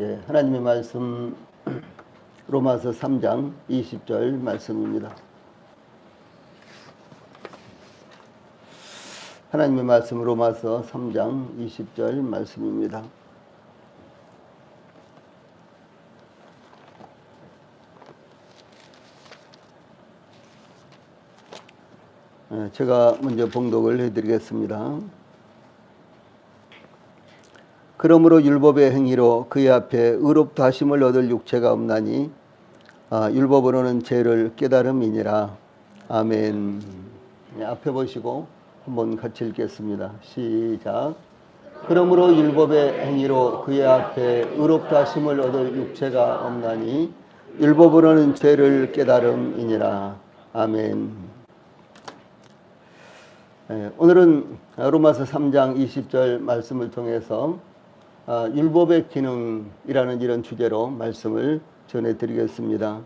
예, 하나님의 말씀 로마서 3장 20절 말씀입니다. 하나님의 말씀 로마서 3장 20절 말씀입니다. 제가 먼저 봉독을 해드리겠습니다. 그러므로 율법의 행위로 그의 앞에 의롭다 하심을 얻을 육체가 없나니 율법으로는 죄를 깨달음이니라. 아멘. 앞에 보시고 한번 같이 읽겠습니다. 시작. 그러므로 율법의 행위로 그의 앞에 의롭다 하심을 얻을 육체가 없나니 율법으로는 죄를 깨달음이니라. 아멘. 오늘은 로마서 3장 20절 말씀을 통해서 율법의 기능이라는 이런 주제로 말씀을 전해드리겠습니다.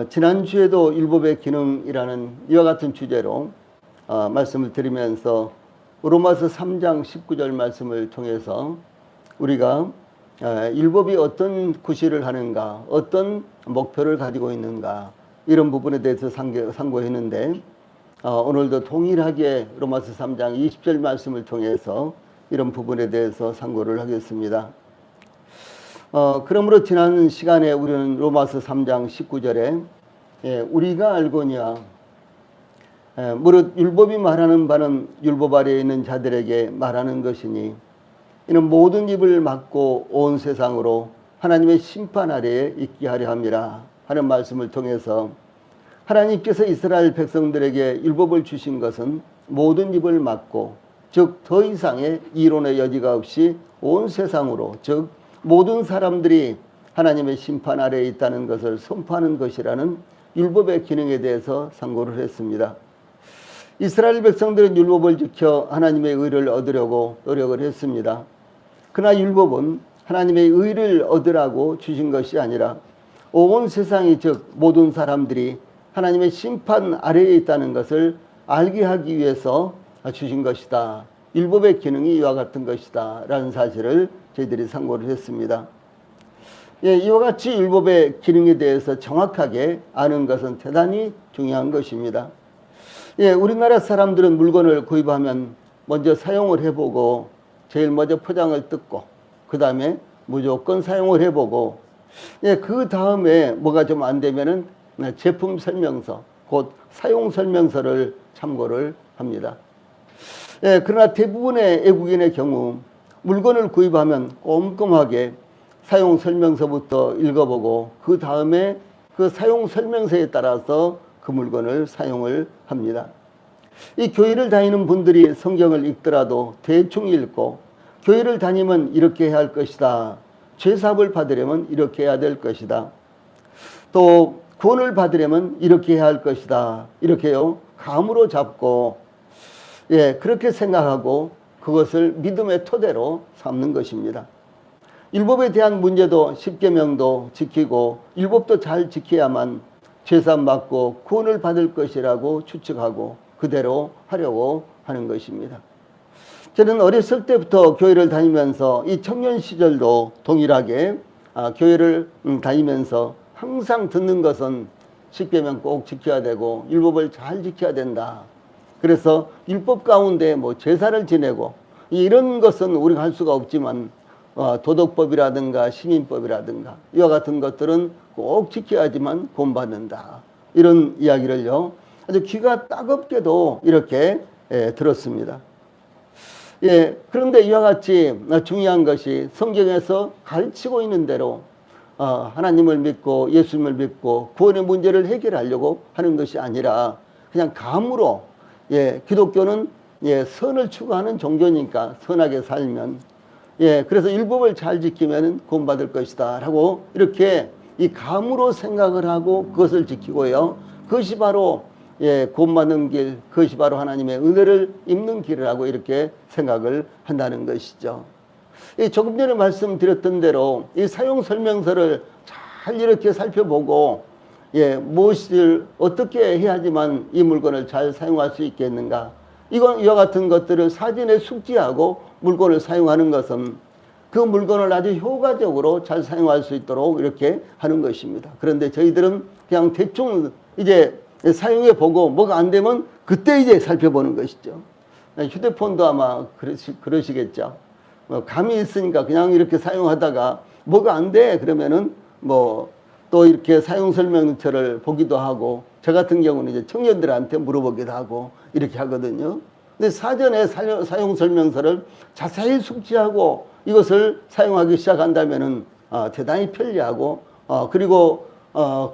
지난주에도 율법의 기능이라는 이와 같은 주제로 말씀을 드리면서 로마서 3장 19절 말씀을 통해서 우리가 율법이 어떤 구실을 하는가, 어떤 목표를 가지고 있는가, 이런 부분에 대해서 상고했는데 오늘도 동일하게 로마서 3장 20절 말씀을 통해서 이런 부분에 대해서 상고를 하겠습니다. 그러므로 지난 시간에 우리는 로마서 3장 19절에 우리가 알거니와 무릇 율법이 말하는 바는 율법 아래에 있는 자들에게 말하는 것이니 이는 모든 입을 막고 온 세상으로 하나님의 심판 아래에 있게 하려 함이라 하는 말씀을 통해서 하나님께서 이스라엘 백성들에게 율법을 주신 것은 모든 입을 막고 즉 더 이상의 이론의 여지가 없이 온 세상으로 즉 모든 사람들이 하나님의 심판 아래에 있다는 것을 선포하는 것이라는 율법의 기능에 대해서 상고를 했습니다. 이스라엘 백성들은 율법을 지켜 하나님의 의를 얻으려고 노력을 했습니다. 그러나 율법은 하나님의 의를 얻으라고 주신 것이 아니라 온 세상이 즉 모든 사람들이 하나님의 심판 아래에 있다는 것을 알게 하기 위해서 주신 것이다. 율법의 기능이 이와 같은 것이다 라는 사실을 저희들이 상고를 했습니다. 이와 같이 율법의 기능에 대해서 정확하게 아는 것은 대단히 중요한 것입니다. 우리나라 사람들은 물건을 구입하면 먼저 사용을 해보고 제일 먼저 포장을 뜯고 그 다음에 무조건 사용을 해보고 그 다음에 뭐가 좀 안 되면은 제품 설명서 곧 사용 설명서를 참고를 합니다. 그러나 대부분의 외국인의 경우 물건을 구입하면 꼼꼼하게 사용 설명서부터 읽어보고 그 다음에 그 사용 설명서에 따라서 그 물건을 사용을 합니다. 이 교회를 다니는 분들이 성경을 읽더라도 대충 읽고 교회를 다니면 이렇게 해야 할 것이다. 죄사함을 받으려면 이렇게 해야 될 것이다. 또 구원을 받으려면 이렇게 해야 할 것이다. 이렇게요. 감으로 잡고 그렇게 생각하고 그것을 믿음의 토대로 삼는 것입니다. 율법에 대한 문제도 십계명도 지키고 율법도 잘 지켜야만 죄사함 받고 구원을 받을 것이라고 추측하고 그대로 하려고 하는 것입니다. 저는 어렸을 때부터 교회를 다니면서 이 청년 시절도 동일하게 교회를 다니면서 항상 듣는 것은 십계명 꼭 지켜야 되고 율법을 잘 지켜야 된다. 그래서 율법 가운데 제사를 지내고 이런 것은 우리가 할 수가 없지만 도덕법이라든가 시민법이라든가 이와 같은 것들은 꼭 지켜야지만 구원받는다. 이런 이야기를요 아주 귀가 따갑게도 이렇게 들었습니다. 그런데 이와 같이 중요한 것이 성경에서 가르치고 있는 대로 하나님을 믿고 예수님을 믿고 구원의 문제를 해결하려고 하는 것이 아니라 그냥 감으로 기독교는 선을 추구하는 종교니까 선하게 살면 그래서 율법을 잘 지키면 구원받을 것이다 라고 이렇게 이 감으로 생각을 하고 그것을 지키고요. 그것이 바로 구원받는 길, 그것이 바로 하나님의 은혜를 입는 길이라고 이렇게 생각을 한다는 것이죠. 조금 전에 말씀드렸던 대로 이 사용 설명서를 잘 이렇게 살펴보고 무엇을 어떻게 해야지만 이 물건을 잘 사용할 수 있겠는가. 이와 같은 것들을 사전에 숙지하고 물건을 사용하는 것은 그 물건을 아주 효과적으로 잘 사용할 수 있도록 이렇게 하는 것입니다. 그런데 저희들은 그냥 대충 이제 사용해 보고 뭐가 안 되면 그때 이제 살펴보는 것이죠. 휴대폰도 아마 그러시겠죠. 감이 있으니까 그냥 이렇게 사용하다가 뭐가 안 돼 그러면은 뭐 또 이렇게 사용 설명서를 보기도 하고, 저 같은 경우는 이제 청년들한테 물어보기도 하고 이렇게 하거든요. 근데 사전에 사용 설명서를 자세히 숙지하고 이것을 사용하기 시작한다면은 대단히 편리하고, 그리고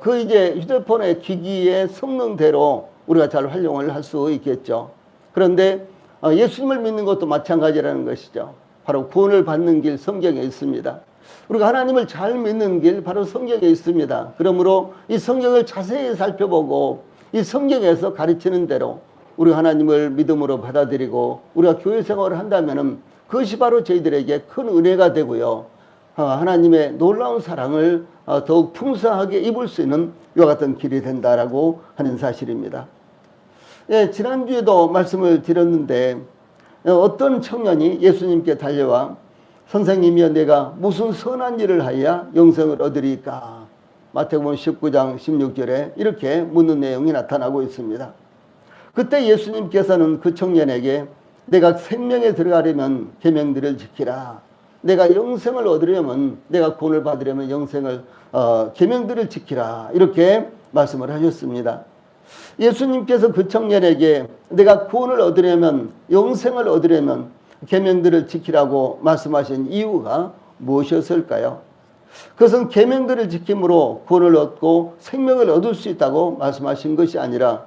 그 이제 휴대폰의 기기의 성능대로 우리가 잘 활용을 할 수 있겠죠. 그런데 예수님을 믿는 것도 마찬가지라는 것이죠. 바로 구원을 받는 길 성경에 있습니다. 우리가 하나님을 잘 믿는 길 바로 성경에 있습니다. 그러므로 이 성경을 자세히 살펴보고 이 성경에서 가르치는 대로 우리 하나님을 믿음으로 받아들이고 우리가 교회 생활을 한다면은 그것이 바로 저희들에게 큰 은혜가 되고요. 하나님의 놀라운 사랑을 더욱 풍성하게 입을 수 있는 이와 같은 길이 된다라고 하는 사실입니다. 예, 지난주에도 말씀을 드렸는데 어떤 청년이 예수님께 달려와 선생님이여 내가 무슨 선한 일을 하여야 영생을 얻으리까? 마태복음 19장 16절에 이렇게 묻는 내용이 나타나고 있습니다. 그때 예수님께서는 그 청년에게 내가 생명에 들어가려면 계명들을 지키라. 내가 영생을 얻으려면, 내가 구원을 받으려면 영생을 계명들을 지키라. 이렇게 말씀을 하셨습니다. 예수님께서 그 청년에게 내가 구원을 얻으려면, 영생을 얻으려면 계명들을 지키라고 말씀하신 이유가 무엇이었을까요? 그것은 계명들을 지킴으로 구원을 얻고 생명을 얻을 수 있다고 말씀하신 것이 아니라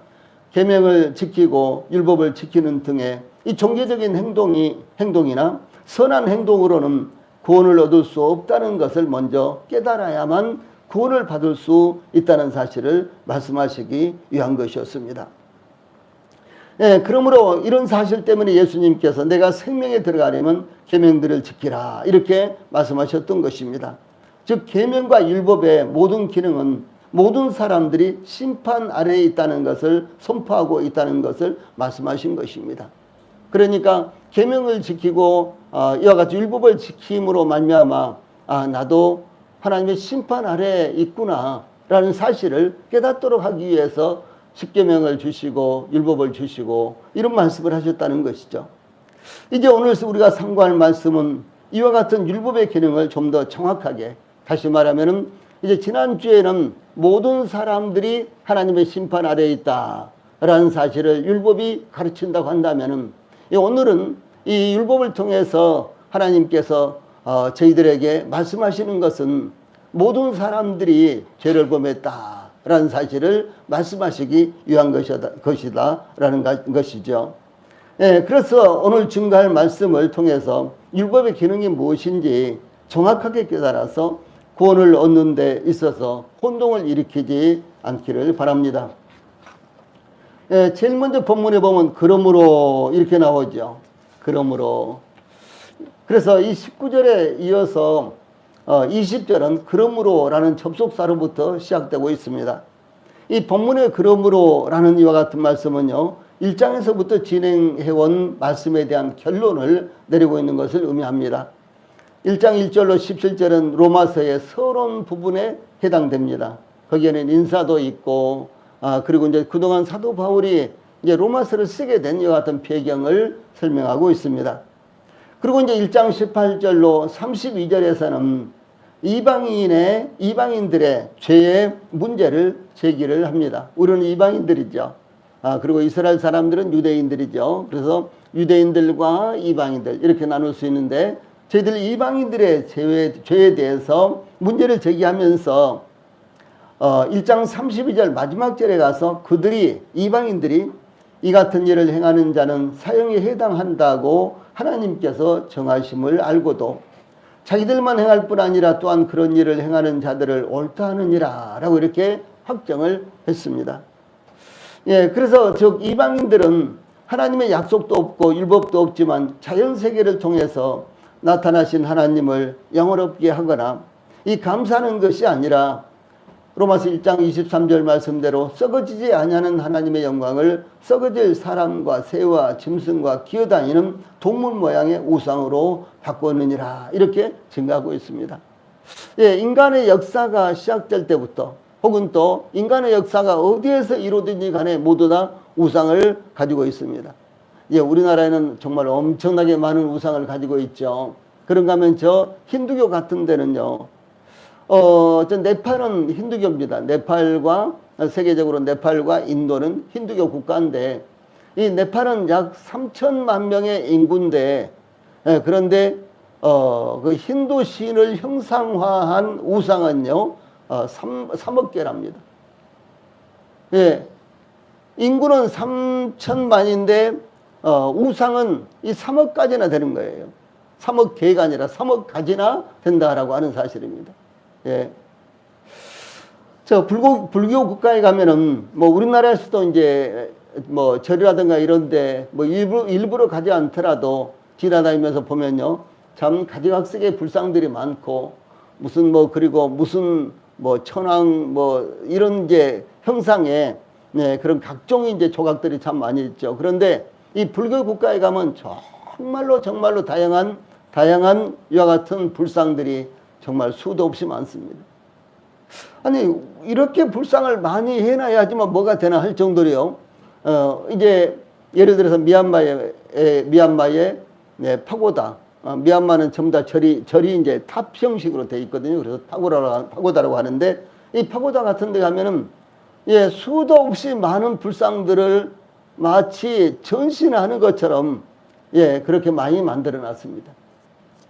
계명을 지키고 율법을 지키는 등의 이 종교적인 행동이나 선한 행동으로는 구원을 얻을 수 없다는 것을 먼저 깨달아야만 구원을 받을 수 있다는 사실을 말씀하시기 위한 것이었습니다. 예, 그러므로 이런 사실 때문에 예수님께서 내가 생명에 들어가려면 계명들을 지키라 이렇게 말씀하셨던 것입니다. 즉 계명과 율법의 모든 기능은 모든 사람들이 심판 아래에 있다는 것을 선포하고 있다는 것을 말씀하신 것입니다. 그러니까 계명을 지키고 이와 같이 율법을 지킴으로 말미암아 나도 하나님의 심판 아래에 있구나라는 사실을 깨닫도록 하기 위해서 십계명을 주시고 율법을 주시고 이런 말씀을 하셨다는 것이죠. 이제 오늘 우리가 상고할 말씀은 이와 같은 율법의 기능을 좀 더 정확하게, 다시 말하면은 이제 지난주에는 모든 사람들이 하나님의 심판 아래에 있다라는 사실을 율법이 가르친다고 한다면은 오늘은 이 율법을 통해서 하나님께서 저희들에게 말씀하시는 것은 모든 사람들이 죄를 범했다라는 사실을 말씀하시기 위한 것이다라는 것이죠. 예, 그래서 오늘 증거할 말씀을 통해서 율법의 기능이 무엇인지 정확하게 깨달아서 구원을 얻는 데 있어서 혼동을 일으키지 않기를 바랍니다. 예, 제일 먼저 본문에 보면 그러므로 이렇게 나오죠. 그러므로. 그래서 이 19절에 이어서 20절은 그러므로라는 접속사로부터 시작되고 있습니다. 이 본문의 그러므로라는 이와 같은 말씀은요, 1장에서부터 진행해온 말씀에 대한 결론을 내리고 있는 것을 의미합니다. 1장 1절로 17절은 로마서의 서론 부분에 해당됩니다. 거기에는 인사도 있고, 그리고 이제 그동안 사도 바울이 이제 로마서를 쓰게 된 이와 같은 배경을 설명하고 있습니다. 그리고 이제 1장 18절로 32절에서는 이방인들의 죄의 문제를 제기를 합니다. 우리는 이방인들이죠. 그리고 이스라엘 사람들은 유대인들이죠. 그래서 유대인들과 이방인들 이렇게 나눌 수 있는데, 저희들 이방인들의 죄에 대해서 문제를 제기하면서 1장 32절 마지막 절에 가서 이방인들이 이 같은 일을 행하는 자는 사형에 해당한다고 하나님께서 정하심을 알고도 자기들만 행할 뿐 아니라 또한 그런 일을 행하는 자들을 옳다 하느니라 라고 이렇게 확정을 했습니다. 예, 그래서 즉 이방인들은 하나님의 약속도 없고 율법도 없지만 자연세계를 통해서 나타나신 하나님을 영원롭게 하거나 이 감사하는 것이 아니라 로마서 1장 23절 말씀대로 썩어지지 아니하는 하나님의 영광을 썩어질 사람과 새와 짐승과 기어다니는 동물 모양의 우상으로 바꾸느니라 이렇게 증가하고 있습니다. 예, 인간의 역사가 시작될 때부터 혹은 또 인간의 역사가 어디에서 이루어진지 간에 모두 다 우상을 가지고 있습니다. 예, 우리나라에는 정말 엄청나게 많은 우상을 가지고 있죠. 그런가 하면 저 힌두교 같은 데는요. 저 네팔은 힌두교입니다. 네팔과 세계적으로 네팔과 인도는 힌두교 국가인데 이 네팔은 약 3천만 명의 인구인데 예, 그런데 그 힌두 신을 형상화한 우상은요 3억 개랍니다. 예, 인구는 3천만인데 우상은 이 3억까지나 되는 거예요. 3억 개가 아니라 3억 가지나 된다라고 하는 사실입니다. 예. 저 불교 국가에 가면은 뭐 우리나라에서도 이제 뭐 절이라든가 이런데 뭐 일부러 가지 않더라도 지나다니면서 보면요 참 가지각색의 불상들이 많고 무슨 뭐 그리고 무슨 뭐 천왕 뭐 이런 이제 형상의 네, 그런 각종의 이제 조각들이 참 많이 있죠. 그런데 이 불교 국가에 가면 정말로 다양한 이와 같은 불상들이 정말 수도 없이 많습니다. 아니 이렇게 불상을 많이 해놔야지만 뭐가 되나 할 정도로요. 이제 예를 들어서 미얀마의 네, 파고다. 미얀마는 전부 다 절이 이제 탑 형식으로 돼 있거든요. 그래서 파고다라고 하는데 이 파고다 같은 데 가면은 예, 수도 없이 많은 불상들을 마치 전신하는 것처럼 예, 그렇게 많이 만들어 놨습니다.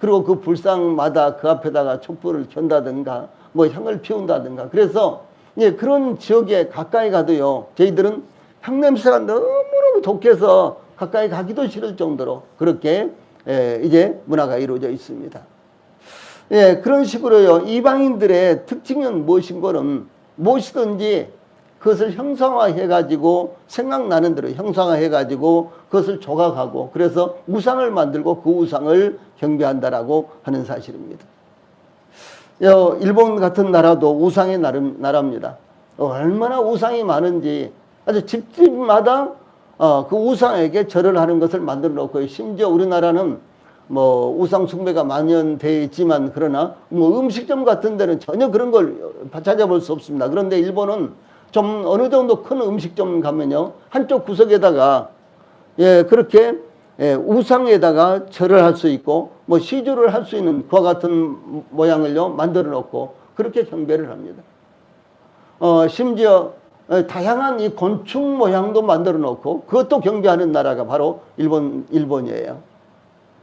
그리고 그 불상마다 그 앞에다가 촛불을 켠다든가 뭐 향을 피운다든가 그래서 예, 그런 지역에 가까이 가도요 저희들은 향냄새가 너무너무 독해서 가까이 가기도 싫을 정도로 그렇게 예, 이제 문화가 이루어져 있습니다. 예, 그런 식으로요 이방인들의 특징은 무엇인고는 무엇이든지 그것을 형상화해 가지고 생각나는 대로 형상화해 가지고 그것을 조각하고 그래서 우상을 만들고 그 우상을 경배한다라고 하는 사실입니다. 일본 같은 나라도 우상의 나라입니다. 얼마나 우상이 많은지 아주 집집마다 그 우상에게 절을 하는 것을 만들어 놓고 심지어 우리나라는 뭐 우상 숭배가 만연되어 있지만 그러나 뭐 음식점 같은 데는 전혀 그런 걸 찾아볼 수 없습니다. 그런데 일본은 좀 어느 정도 큰 음식점 가면요 한쪽 구석에다가 예 그렇게 예, 우상에다가 절을 할 수 있고 뭐 시주를 할 수 있는 그와 같은 모양을요 만들어 놓고 그렇게 경배를 합니다. 심지어 다양한 이 곤충 모양도 만들어 놓고 그것도 경배하는 나라가 바로 일본이에요.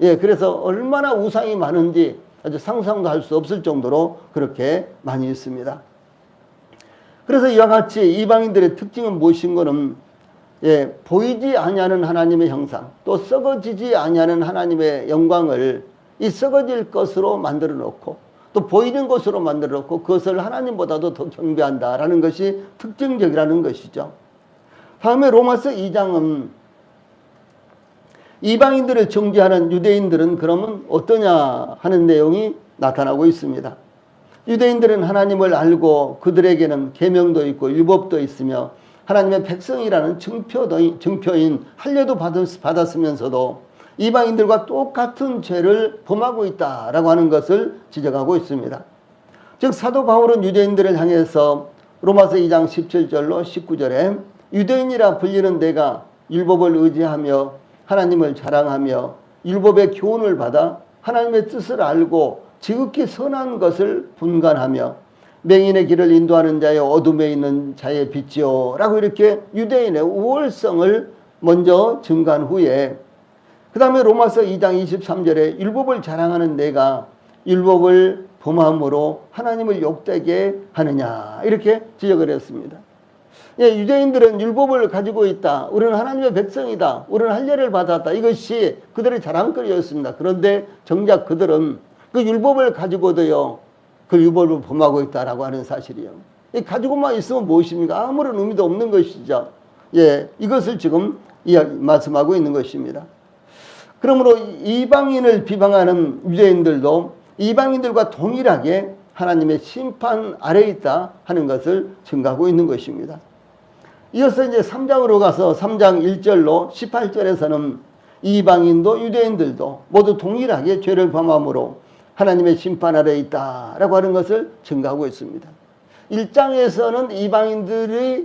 예, 그래서 얼마나 우상이 많은지 아주 상상도 할 수 없을 정도로 그렇게 많이 있습니다. 그래서 이와 같이 이방인들의 특징은 무엇인고는 예, 보이지 아니하는 하나님의 형상 또 썩어지지 아니하는 하나님의 영광을 이 썩어질 것으로 만들어 놓고 또 보이는 것으로 만들어 놓고 그것을 하나님보다도 더 경배한다라는 것이 특징적이라는 것이죠. 다음에 로마서 2장은 이방인들을 정죄하는 유대인들은 그러면 어떠냐 하는 내용이 나타나고 있습니다. 유대인들은 하나님을 알고 그들에게는 계명도 있고 율법도 있으며 하나님의 백성이라는 증표인 할례도 받았으면서도 이방인들과 똑같은 죄를 범하고 있다라고 하는 것을 지적하고 있습니다. 즉 사도 바울은 유대인들을 향해서 로마서 2장 17절로 19절에 유대인이라 불리는 내가 율법을 의지하며 하나님을 자랑하며 율법의 교훈을 받아 하나님의 뜻을 알고 지극히 선한 것을 분간하며 맹인의 길을 인도하는 자여 어둠에 있는 자의 빛이요 라고 이렇게 유대인의 우월성을 먼저 증가한 후에 그 다음에 로마서 2장 23절에 율법을 자랑하는 내가 율법을 범함으로 하나님을 욕되게 하느냐 이렇게 지적을 했습니다. 예, 유대인들은 율법을 가지고 있다. 우리는 하나님의 백성이다. 우리는 할례를 받았다. 이것이 그들의 자랑거리였습니다. 그런데 정작 그들은 그 율법을 가지고도요. 그 율법을 범하고 있다라고 하는 사실이요. 가지고만 있으면 무엇입니까? 아무런 의미도 없는 것이죠. 예, 이것을 지금 말씀하고 있는 것입니다. 그러므로 이방인을 비방하는 유대인들도 이방인들과 동일하게 하나님의 심판 아래에 있다 하는 것을 증가하고 있는 것입니다. 이어서 이제 3장으로 가서 3장 1절로 18절에서는 이방인도 유대인들도 모두 동일하게 죄를 범함으로 하나님의 심판 아래에 있다라고 하는 것을 증가하고 있습니다. 1장에서는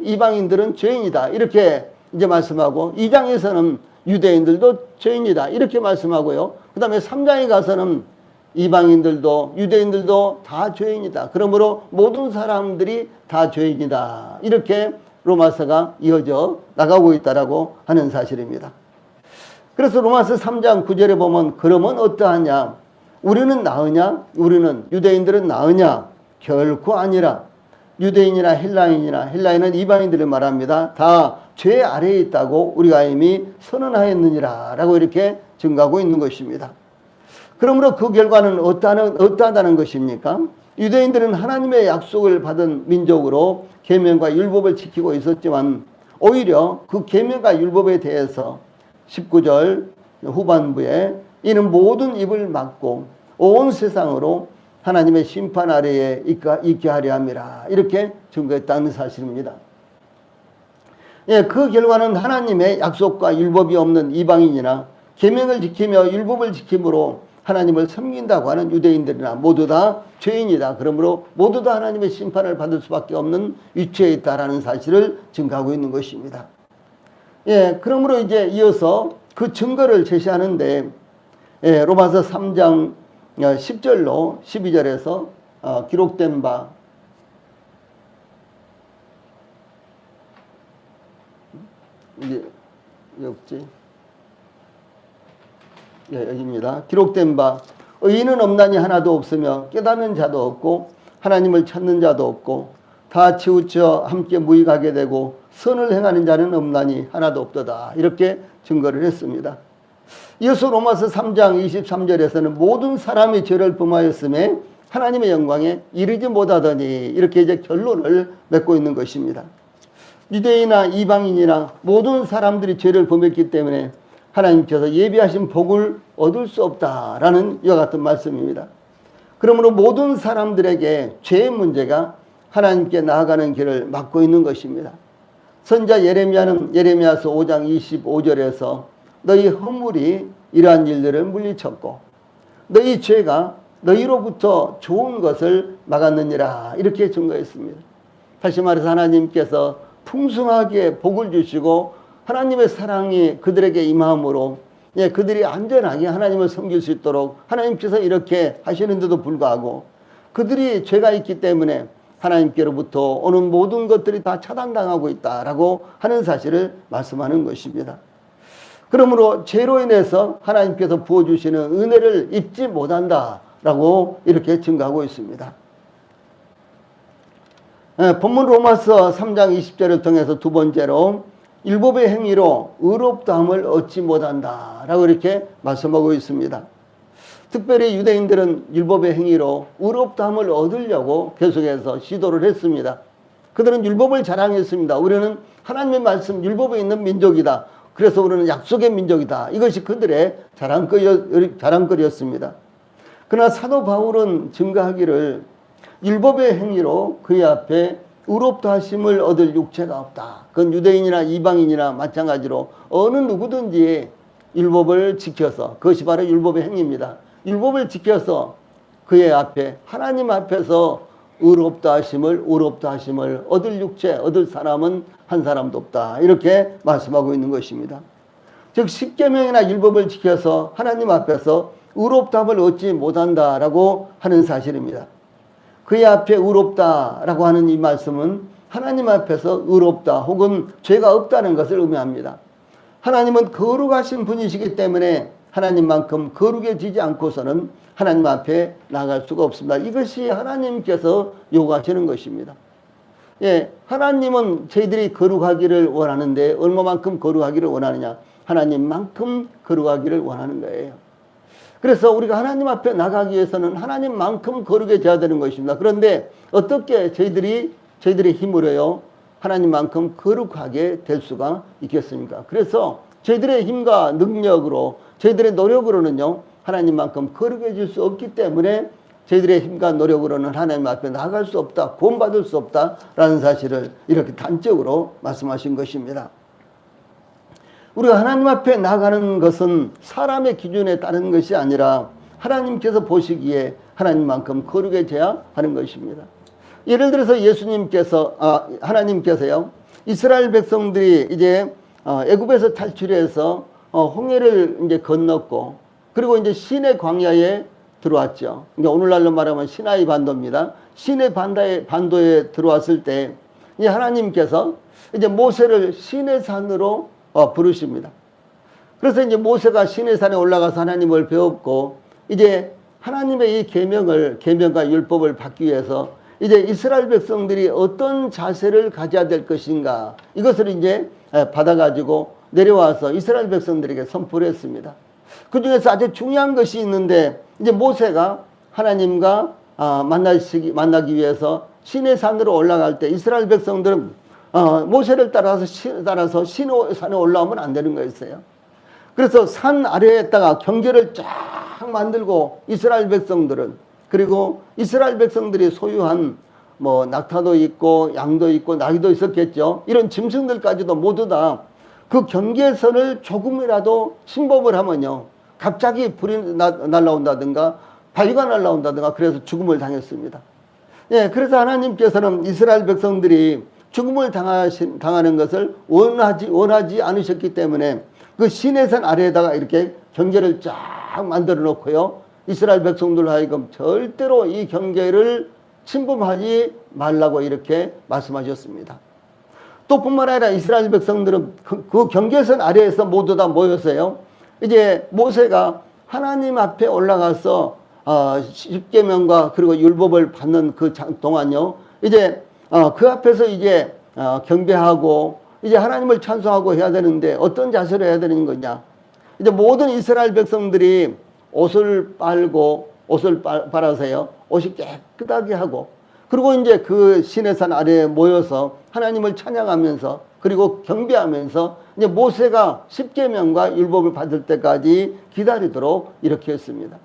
이방인들은 죄인이다 이렇게 이제 말씀하고 2장에서는 유대인들도 죄인이다 이렇게 말씀하고요. 그 다음에 3장에 가서는 이방인들도 유대인들도 다 죄인이다. 그러므로 모든 사람들이 다 죄인이다. 이렇게 로마서가 이어져 나가고 있다라고 하는 사실입니다. 그래서 로마서 3장 9절에 보면 그러면 어떠하냐? 우리는 나으냐? 우리는 유대인들은 나으냐? 결코 아니라 유대인이나 헬라인은 이방인들을 말합니다. 다 죄 아래에 있다고 우리가 이미 선언하였느니라 라고 이렇게 증가하고 있는 것입니다. 그러므로 그 결과는 어떠하다는 것입니까? 유대인들은 하나님의 약속을 받은 민족으로 계명과 율법을 지키고 있었지만 오히려 그 계명과 율법에 대해서 19절 후반부에 이는 모든 입을 막고 온 세상으로 하나님의 심판 아래에 있게 하려 함이라 이렇게 증거했다는 사실입니다. 예, 그 결과는 하나님의 약속과 율법이 없는 이방인이나 계명을 지키며 율법을 지킴으로 하나님을 섬긴다고 하는 유대인들이나 모두 다 죄인이다. 그러므로 모두 다 하나님의 심판을 받을 수밖에 없는 위치에 있다라는 사실을 증거하고 있는 것입니다. 예, 그러므로 이제 이어서 그 증거를 제시하는데 예, 로마서 3장 10절로 12절에서 기록된 바 이제 여기 예, 여기입니다. 기록된 바 의인은 없나니 하나도 없으며 깨닫는 자도 없고 하나님을 찾는 자도 없고 다 치우쳐 함께 무익하게 되고 선을 행하는 자는 없나니 하나도 없도다. 이렇게 증거를 했습니다. 이어서 로마서 3장 23절에서는 모든 사람이 죄를 범하였음에 하나님의 영광에 이르지 못하더니 이렇게 이제 결론을 맺고 있는 것입니다. 유대인이나 이방인이나 모든 사람들이 죄를 범했기 때문에 하나님께서 예비하신 복을 얻을 수 없다라는 이와 같은 말씀입니다. 그러므로 모든 사람들에게 죄의 문제가 하나님께 나아가는 길을 막고 있는 것입니다. 선지자 예레미야는 예레미야서 5장 25절에서 너희 허물이 이러한 일들을 물리쳤고 너희 죄가 너희로부터 좋은 것을 막았느니라 이렇게 증거했습니다. 다시 말해서 하나님께서 풍성하게 복을 주시고 하나님의 사랑이 그들에게 임함으로 예, 그들이 안전하게 하나님을 섬길 수 있도록 하나님께서 이렇게 하시는데도 불구하고 그들이 죄가 있기 때문에 하나님께로부터 오는 모든 것들이 다 차단당하고 있다라고 하는 사실을 말씀하는 것입니다. 그러므로 죄로 인해서 하나님께서 부어주시는 은혜를 입지 못한다라고 이렇게 증거하고 있습니다. 본문 로마서 3장 20절을 통해서 두 번째로 율법의 행위로 의롭다함을 얻지 못한다라고 이렇게 말씀하고 있습니다. 특별히 유대인들은 율법의 행위로 의롭다함을 얻으려고 계속해서 시도를 했습니다. 그들은 율법을 자랑했습니다. 우리는 하나님의 말씀 율법에 있는 민족이다. 그래서 우리는 약속의 민족이다. 이것이 그들의 자랑거리였습니다. 그러나 사도 바울은 증거하기를 율법의 행위로 그의 앞에 의롭다 하심을 얻을 육체가 없다. 그건 유대인이나 이방인이나 마찬가지로 어느 누구든지 율법을 지켜서 그것이 바로 율법의 행위입니다. 율법을 지켜서 그의 앞에 하나님 앞에서 의롭다 하심을 얻을 육체 얻을 사람은 한 사람도 없다. 이렇게 말씀하고 있는 것입니다. 즉 십계명이나 율법을 지켜서 하나님 앞에서 의롭다함을 얻지 못한다라고 하는 사실입니다. 그의 앞에 의롭다라고 하는 이 말씀은 하나님 앞에서 의롭다 혹은 죄가 없다는 것을 의미합니다. 하나님은 거룩하신 분이시기 때문에 하나님만큼 거룩해지지 않고서는 하나님 앞에 나갈 수가 없습니다. 이것이 하나님께서 요구하시는 것입니다. 예, 하나님은 저희들이 거룩하기를 원하는데 얼마만큼 거룩하기를 원하느냐? 하나님만큼 거룩하기를 원하는 거예요. 그래서 우리가 하나님 앞에 나가기 위해서는 하나님만큼 거룩해져야 되는 것입니다. 그런데 어떻게 저희들의 힘으로요 하나님만큼 거룩하게 될 수가 있겠습니까? 그래서 저희들의 힘과 능력으로 저희들의 노력으로는요 하나님만큼 거룩해질 수 없기 때문에 저희들의 힘과 노력으로는 하나님 앞에 나아갈 수 없다, 구원받을 수 없다라는 사실을 이렇게 단적으로 말씀하신 것입니다. 우리가 하나님 앞에 나아가는 것은 사람의 기준에 따른 것이 아니라 하나님께서 보시기에 하나님만큼 거룩해져야 하는 것입니다. 예를 들어서 하나님께서요, 이스라엘 백성들이 이제 애굽에서 탈출해서 홍해를 이제 건넜고, 그리고 이제 시내 광야에 들어왔죠. 그러니까 오늘날로 말하면 시나이 반도입니다. 시내 반도에 들어왔을 때 이제 하나님께서 이제 모세를 시내산으로 부르십니다. 그래서 이제 모세가 시내산에 올라가서 하나님을 배웠고, 이제 하나님의 이 계명과 율법을 받기 위해서 이제 이스라엘 백성들이 어떤 자세를 가져야 될 것인가, 이것을 이제 받아가지고 내려와서 이스라엘 백성들에게 선포를 했습니다. 그 중에서 아주 중요한 것이 있는데, 이제 모세가 하나님과 만나기 위해서 시내산으로 올라갈 때 이스라엘 백성들은 모세를 따라서 시내산에 올라오면 안 되는 거였어요. 그래서 산 아래에다가 경계를 쫙 만들고 이스라엘 백성들은, 그리고 이스라엘 백성들이 소유한 뭐 낙타도 있고 양도 있고 나귀도 있었겠죠. 이런 짐승들까지도 모두 다 그 경계선을 조금이라도 침범을 하면요, 갑자기 불이 날라온다든가 바위가 날라온다든가 그래서 죽음을 당했습니다. 예, 그래서 하나님께서는 이스라엘 백성들이 죽음을 당하는 것을 원하지 않으셨기 때문에 그 시내산 아래에다가 이렇게 경계를 쫙 만들어 놓고요, 이스라엘 백성들로 하여금 절대로 이 경계를 침범하지 말라고 이렇게 말씀하셨습니다. 또 뿐만 아니라 이스라엘 백성들은 그 경계선 아래에서 모두 다 모였어요. 이제 모세가 하나님 앞에 올라가서 십계명과 그리고 율법을 받는 그 동안요, 이제 그 앞에서 이제 경배하고 이제 하나님을 찬송하고 해야 되는데 어떤 자세로 해야 되는 거냐? 이제 모든 이스라엘 백성들이 옷을 빨아서요, 옷이 깨끗하게 하고, 그리고 이제 그 시내산 아래에 모여서 하나님을 찬양하면서 그리고 경배하면서 이제 모세가 십계명과 율법을 받을 때까지 기다리도록 이렇게 했습니다.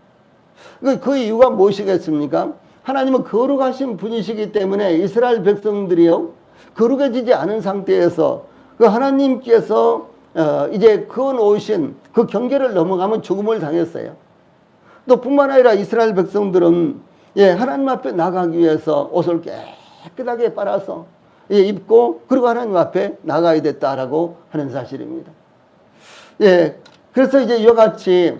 그 이유가 무엇이겠습니까? 하나님은 거룩하신 분이시기 때문에 이스라엘 백성들이요, 거룩해지지 않은 상태에서 그 하나님께서 이제 그어놓으신 그 경계를 넘어가면 죽음을 당했어요. 또 뿐만 아니라 이스라엘 백성들은 하나님 앞에 나가기 위해서 옷을 깨끗하게 빨아서 입고 그리고 하나님 앞에 나가야 됐다라고 하는 사실입니다. 그래서 이제 이와 같이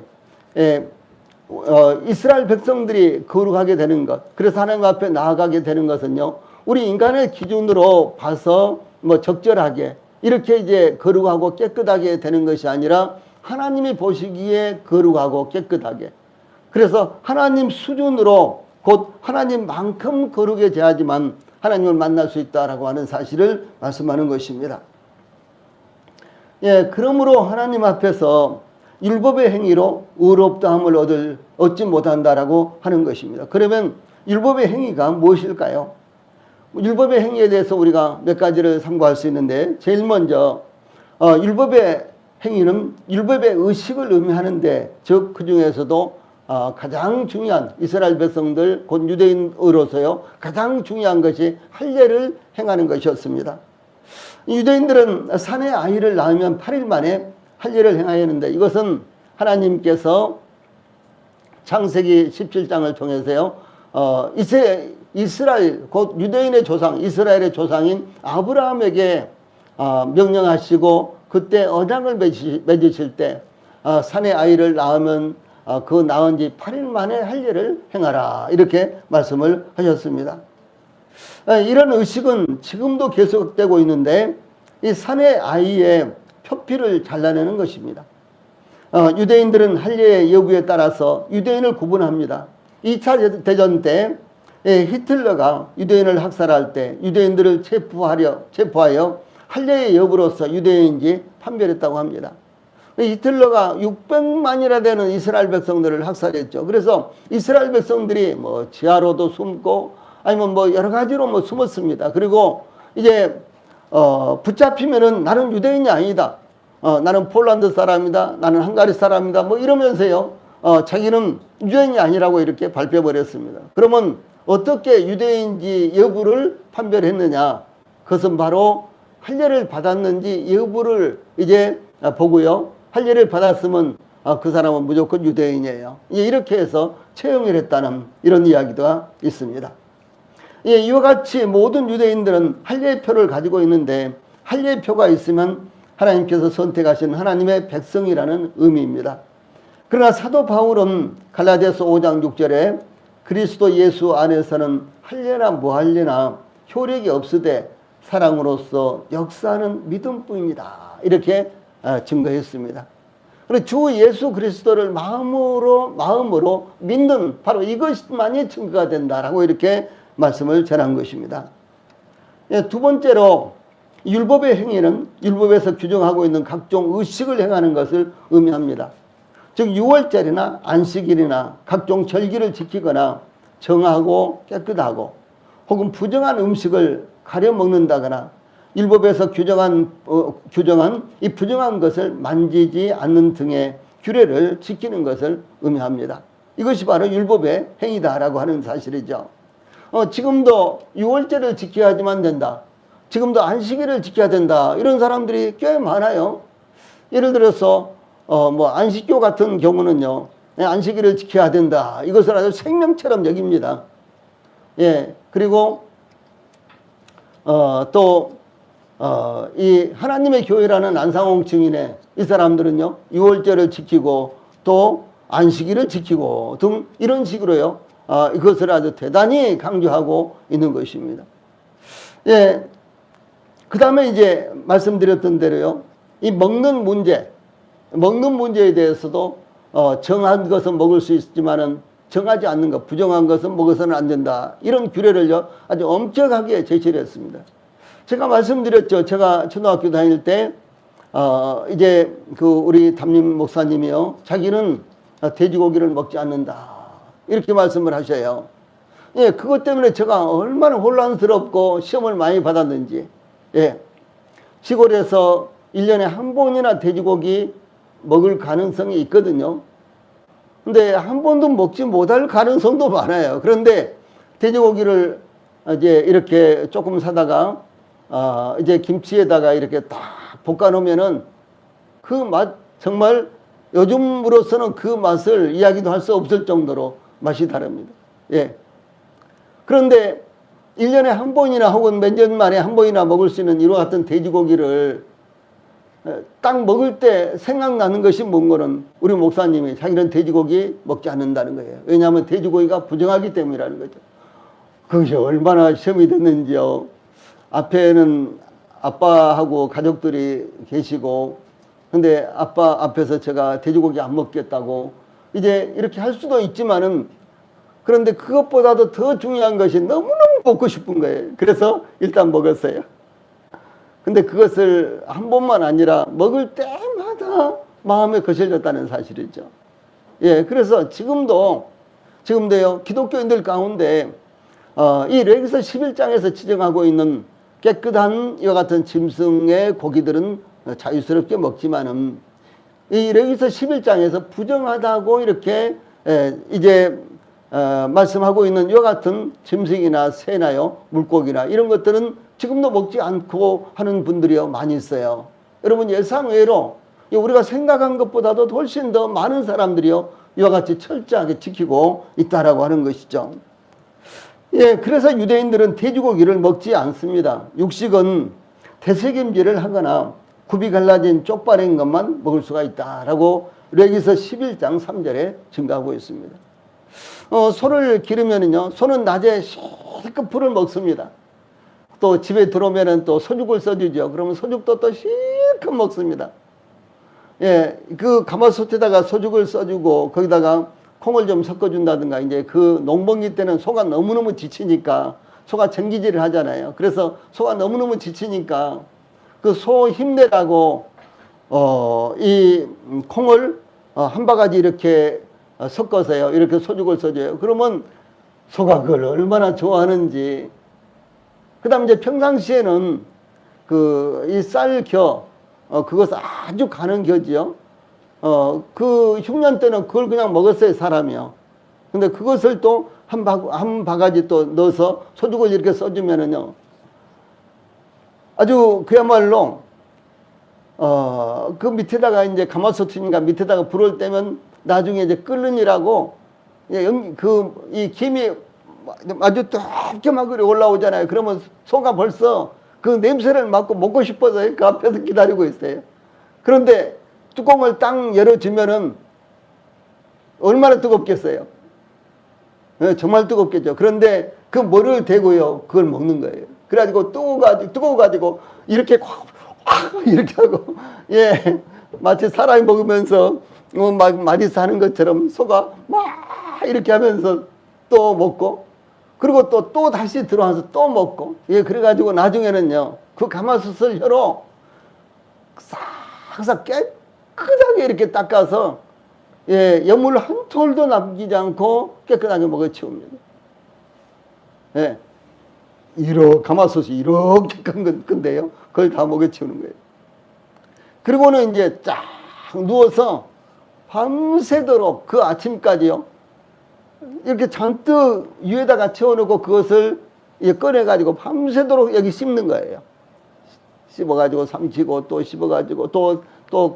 이스라엘 백성들이 거룩하게 되는 것, 그래서 하나님 앞에 나아가게 되는 것은요, 우리 인간의 기준으로 봐서 뭐 적절하게 이렇게 이제 거룩하고 깨끗하게 되는 것이 아니라 하나님이 보시기에 거룩하고 깨끗하게, 그래서 하나님 수준으로 곧 하나님만큼 거룩해져야지만 하나님을 만날 수 있다라고 하는 사실을 말씀하는 것입니다. 그러므로 하나님 앞에서 율법의 행위로 의롭다함을 얻지 못한다라고 하는 것입니다. 그러면 율법의 행위가 무엇일까요? 율법의 행위에 대해서 우리가 몇 가지를 참고할 수 있는데, 제일 먼저 율법의 행위는 율법의 의식을 의미하는데, 즉 그 중에서도 가장 중요한 이스라엘 백성들 곧 유대인으로서요, 가장 중요한 것이 할례를 행하는 것이었습니다. 유대인들은 산에 아이를 낳으면 8일 만에 할례를 행해야 하는데, 이것은 하나님께서 창세기 17장을 통해서요, 이스라엘 곧 유대인의 조상, 이스라엘의 조상인 아브라함에게 명령하시고, 그때 언약을 맺으실 때 산에 아이를 낳으면 그 낳은 지 8일 만에 할례를 행하라, 이렇게 말씀을 하셨습니다. 이런 의식은 지금도 계속되고 있는데, 이 산의 아이의 표피를 잘라내는 것입니다. 유대인들은 할례의 여부에 따라서 유대인을 구분합니다. 2차 대전 때 히틀러가 유대인을 학살할 때 유대인들을 체포하여 할례의 여부로서 유대인인지 판별했다고 합니다. 히틀러가 600만이나 되는 이스라엘 백성들을 학살했죠. 그래서 이스라엘 백성들이 뭐 지하로도 숨고 아니면 뭐 여러 가지로 뭐 숨었습니다. 그리고 이제 붙잡히면은 나는 유대인이 아니다, 나는 폴란드 사람이다, 나는 헝가리 사람이다, 뭐 이러면서요, 자기는 유대인이 아니라고 이렇게 발표해버렸습니다. 그러면 어떻게 유대인인지 여부를 판별했느냐? 그것은 바로 할례를 받았는지 여부를 이제 보고요. 할례를 받았으면 그 사람은 무조건 유대인이에요. 이렇게 해서 채용을 했다는 이런 이야기가 있습니다. 이와 같이 모든 유대인들은 할례표를 가지고 있는데 할례표가 있으면 하나님께서 선택하신 하나님의 백성이라는 의미입니다. 그러나 사도 바울은 갈라디아서 5장 6절에 그리스도 예수 안에서는 할례나 무할례나 효력이 없으되 사랑으로서 역사하는 믿음뿐이다. 이렇게 증거했습니다. 그리고 주 예수 그리스도를 마음으로 믿는 바로 이것만이 증거가 된다라고 이렇게 말씀을 전한 것입니다. 두 번째로 율법의 행위는 율법에서 규정하고 있는 각종 의식을 행하는 것을 의미합니다. 즉 유월절이나 안식일이나 각종 절기를 지키거나 정하고 깨끗하고 혹은 부정한 음식을 가려 먹는다거나 율법에서 규정한 이 부정한 것을 만지지 않는 등의 규례를 지키는 것을 의미합니다. 이것이 바로 율법의 행위다라고 하는 사실이죠. 지금도 유월절을 지켜야지만 된다. 지금도 안식일을 지켜야 된다. 이런 사람들이 꽤 많아요. 예를 들어서 안식교 같은 경우는요. 안식일을 지켜야 된다. 이것을 아주 생명처럼 여깁니다. 예. 그리고 이 하나님의 교회라는 안상홍 증인의 이 사람들은요. 유월절을 지키고 또 안식일을 지키고 등 이런 식으로요. 이것을 아주 대단히 강조하고 있는 것입니다. 예. 그 다음에 이제 말씀드렸던 대로요. 이 먹는 문제에 대해서도 정한 것은 먹을 수 있지만은 정하지 않는 것, 부정한 것은 먹어서는 안 된다. 이런 규례를요, 아주 엄격하게 제시를 했습니다. 제가 말씀드렸죠. 제가 초등학교 다닐 때, 이제 우리 담임 목사님이요, 자기는 돼지고기를 먹지 않는다. 이렇게 말씀을 하셔요. 예, 그것 때문에 제가 얼마나 혼란스럽고 시험을 많이 받았는지. 예. 시골에서 1년에 한 번이나 돼지고기 먹을 가능성이 있거든요. 근데 한 번도 먹지 못할 가능성도 많아요. 그런데 돼지고기를 이제 이렇게 조금 사다가 이제 김치에다가 이렇게 딱 볶아 놓으면은 그 맛 정말 요즘으로서는 그 맛을 이야기도 할 수 없을 정도로 맛이 다릅니다. 예. 그런데 1년에 한 번이나 혹은 몇 년 만에 한 번이나 먹을 수 있는 이와 같은 돼지고기를 딱 먹을 때 생각나는 것이 뭔가는 우리 목사님이 자기는 돼지고기 먹지 않는다는 거예요. 왜냐하면 돼지고기가 부정하기 때문이라는 거죠. 그것이 얼마나 시험이 됐는지요. 앞에는 아빠하고 가족들이 계시고 근데 아빠 앞에서 제가 돼지고기 안 먹겠다고 이제 이렇게 할 수도 있지만은 그런데 그것보다도 더 중요한 것이 너무너무 먹고 싶은 거예요. 그래서 일단 먹었어요. 근데 그것을 한 번만 아니라 먹을 때마다 마음에 거슬렸다는 사실이죠. 예, 그래서 지금도요, 기독교인들 가운데, 이 레위기서 11장에서 지정하고 있는 깨끗한 이와 같은 짐승의 고기들은 자유스럽게 먹지만은, 이 레위기서 11장에서 부정하다고 이렇게, 이제, 말씀하고 있는 이와 같은 짐승이나 새나요, 물고기나 이런 것들은 지금도 먹지 않고 하는 분들이요 많이 있어요. 여러분 예상외로 우리가 생각한 것보다도 훨씬 더 많은 사람들이요 이와 같이 철저하게 지키고 있다라고 하는 것이죠. 예, 그래서 유대인들은 돼지고기를 먹지 않습니다. 육식은 되새김질을 하거나 굽이 갈라진 쪽발인 것만 먹을 수가 있다라고 레위기서 11장 3절에 증가하고 있습니다. 소를 기르면은요, 소는 낮에 실컷 풀을 먹습니다. 또 집에 들어오면은 또 소죽을 써주죠. 그러면 소죽도 또 실컷 먹습니다. 예, 그 가마솥에다가 소죽을 써주고 거기다가 콩을 좀 섞어준다든가 이제 그 농번기 때는 소가 너무너무 지치니까 소가 전기질을 하잖아요. 그래서 소가 너무너무 지치니까 그 소 힘내라고 이 콩을 한 바가지 이렇게 섞어서요. 이렇게 소죽을 써줘요. 그러면 소가 그걸 얼마나 좋아하는지. 그 다음에 이제 평상시에는 이 쌀겨, 그것은 아주 가는 겨지요. 그 흉년 때는 그걸 그냥 먹었어요, 사람이요. 근데 그것을 또 한 바가지 또 넣어서 소죽을 이렇게 써주면은요, 아주 그야말로, 그 밑에다가 이제 가마솥이니까 밑에다가 불을 떼면 나중에 이제 끓느니라고, 이 김이 아주 뜨끔하게 올라오잖아요. 그러면 소가 벌써 그 냄새를 맡고 먹고 싶어서 그 앞에서 기다리고 있어요. 그런데 뚜껑을 딱 열어주면은 얼마나 뜨겁겠어요? 네, 정말 뜨겁겠죠. 그런데 그 뭐를 대고요, 그걸 먹는 거예요. 그래가지고 뜨거워가지고 이렇게 이렇게 하고, 예, 마치 사람이 먹으면서 마리스 하는 것처럼 소가 막 이렇게 하면서 또 먹고, 그리고 또 다시 들어와서 또 먹고, 예, 그래가지고 나중에는요, 그 가마솥을 혀로 싹싹 깨끗하게 이렇게 닦아서, 예, 여물 한 톨도 남기지 않고 깨끗하게 먹어 치웁니다. 예, 가마솥이 이렇게 큰 건데요, 그걸 다 먹어 치우는 거예요. 그리고는 이제 쫙 누워서 밤새도록 그 아침까지요, 이렇게 잔뜩 위에다가 채워놓고 그것을 꺼내가지고 밤새도록 여기 씹는 거예요. 씹어가지고 삼키고 또 씹어가지고 또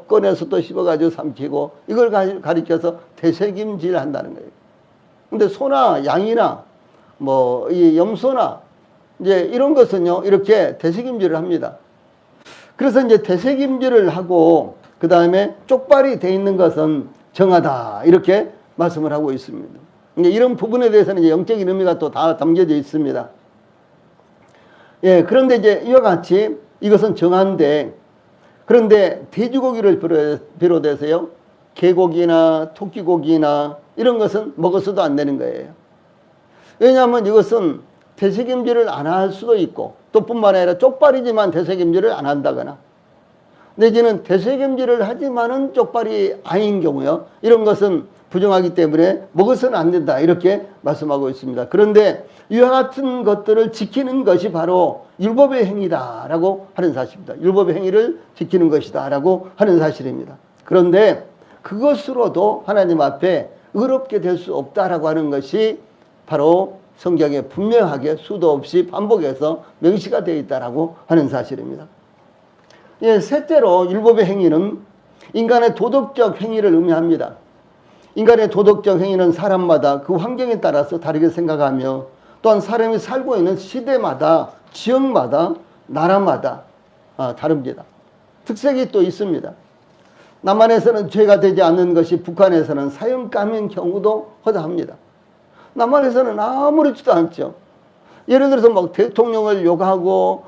꺼내서 또 씹어가지고 삼키고, 이걸 가리켜서 되새김질 한다는 거예요. 근데 소나 양이나 뭐 이 염소나 이제 이런 것은요, 이렇게 되새김질을 합니다. 그래서 이제 되새김질을 하고 그 다음에 쪽발이 돼 있는 것은 정하다, 이렇게 말씀을 하고 있습니다. 이제 이런 부분에 대해서는 이제 영적인 의미가 또 다 담겨져 있습니다. 예, 그런데 이제 이와 같이 이것은 정한데, 그런데 돼지고기를 비롯해서요, 개고기나 토끼고기나 이런 것은 먹어서도 안 되는 거예요. 왜냐하면 이것은 되새김질을 안 할 수도 있고, 또 뿐만 아니라 쪽발이지만 되새김질을 안 한다거나, 내지는 되새김질을 하지만은 쪽발이 아닌 경우요, 이런 것은 부정하기 때문에 먹어서는 안 된다, 이렇게 말씀하고 있습니다. 그런데 이와 같은 것들을 지키는 것이 바로 율법의 행위다라고 하는 사실입니다. 율법의 행위를 지키는 것이다라고 하는 사실입니다. 그런데 그것으로도 하나님 앞에 의롭게 될 수 없다라고 하는 것이 바로 성경에 분명하게 수도 없이 반복해서 명시가 되어 있다라고 하는 사실입니다. 예, 셋째로 율법의 행위는 인간의 도덕적 행위를 의미합니다. 인간의 도덕적 행위는 사람마다 그 환경에 따라서 다르게 생각하며, 또한 사람이 살고 있는 시대마다, 지역마다, 나라마다 다릅니다. 특색이 또 있습니다. 남한에서는 죄가 되지 않는 것이 북한에서는 사형감인 경우도 허다합니다. 남한에서는 아무렇지도 않죠. 예를 들어서 막 대통령을 욕하고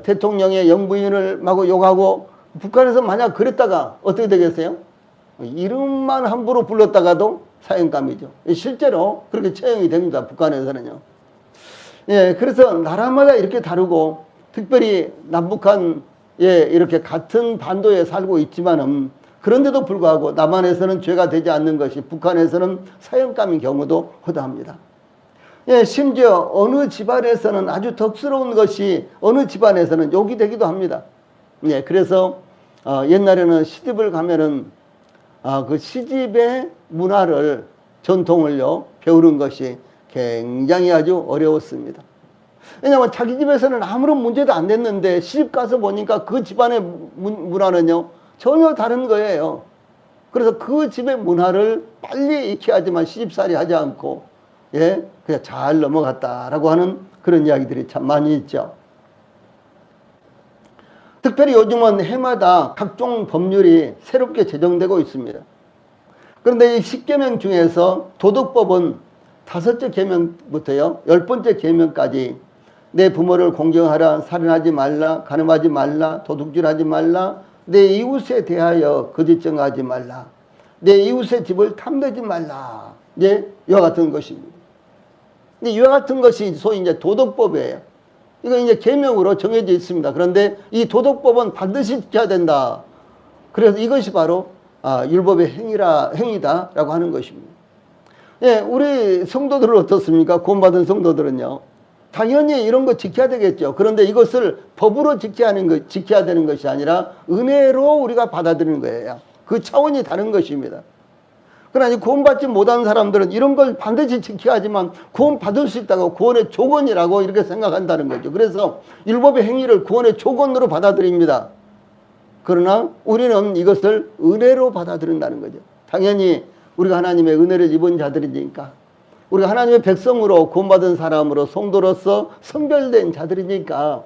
대통령의 영부인을 막 욕하고, 북한에서 만약 그랬다가 어떻게 되겠어요? 이름만 함부로 불렀다가도 사형감이죠. 실제로 그렇게 처형이 됩니다, 북한에서는요. 예, 그래서 나라마다 이렇게 다르고, 특별히 남북한, 예, 이렇게 같은 반도에 살고 있지만은, 그런데도 불구하고 남한에서는 죄가 되지 않는 것이 북한에서는 사형감인 경우도 허다합니다. 예, 심지어 어느 집안에서는 아주 덕스러운 것이 어느 집안에서는 욕이 되기도 합니다. 예, 그래서 옛날에는 시집을 가면은 그 시집의 문화를, 전통을요, 배우는 것이 굉장히 아주 어려웠습니다. 왜냐하면 자기 집에서는 아무런 문제도 안 됐는데 시집 가서 보니까 그 집안의 문화는요, 전혀 다른 거예요. 그래서 그 집의 문화를 빨리 익혀야지만 시집살이 하지 않고, 예, 그냥 잘 넘어갔다라고 하는 그런 이야기들이 참 많이 있죠. 특별히 요즘은 해마다 각종 법률이 새롭게 제정되고 있습니다. 그런데 이 10계명 중에서 도덕법은 5째 계명부터요, 10번째 계명까지 내 부모를 공경하라, 살인하지 말라, 간음하지 말라, 도둑질하지 말라, 내 이웃에 대하여 거짓 증언하지 말라, 내 이웃의 집을 탐내지 말라, 예, 이와 같은 것입니다. 근데 이와 같은 것이 소위 이제 도덕법이에요. 이거 이제 계명으로 정해져 있습니다. 그런데 이 도덕법은 반드시 지켜야 된다. 그래서 이것이 바로 율법의 행위다라고 하는 것입니다. 예, 우리 성도들은 어떻습니까? 구원받은 성도들은요, 당연히 이런 거 지켜야 되겠죠. 그런데 이것을 법으로 지켜야 되는 것이 아니라 은혜로 우리가 받아들이는 거예요. 그 차원이 다른 것입니다. 그러나 구원받지 못한 사람들은 이런 걸 반드시 지켜야 하지만 구원받을 수 있다고 구원의 조건이라고 이렇게 생각한다는 거죠. 그래서 율법의 행위를 구원의 조건으로 받아들입니다. 그러나 우리는 이것을 은혜로 받아들인다는 거죠. 당연히 우리가 하나님의 은혜를 입은 자들이니까, 우리가 하나님의 백성으로 구원받은 사람으로 성도로서 선별된 자들이니까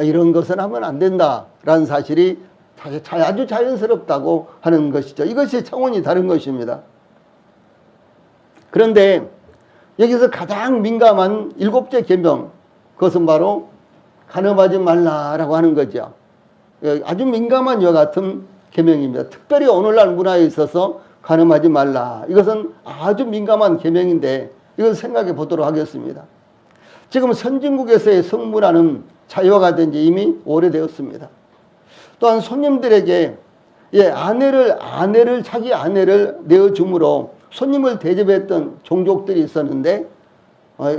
이런 것은 하면 안 된다라는 사실이 아주 자연스럽다고 하는 것이죠. 이것이 차원이 다른 것입니다. 그런데 여기서 가장 민감한 7째 계명, 그것은 바로 간음하지 말라라고 하는 거죠. 아주 민감한 이와 같은 계명입니다. 특별히 오늘날 문화에 있어서 간음하지 말라. 이것은 아주 민감한 계명인데 이걸 생각해 보도록 하겠습니다. 지금 선진국에서의 성문화는 자유화가 된 지 이미 오래되었습니다. 또한 손님들에게 자기 아내를 내어줌으로 손님을 대접했던 종족들이 있었는데,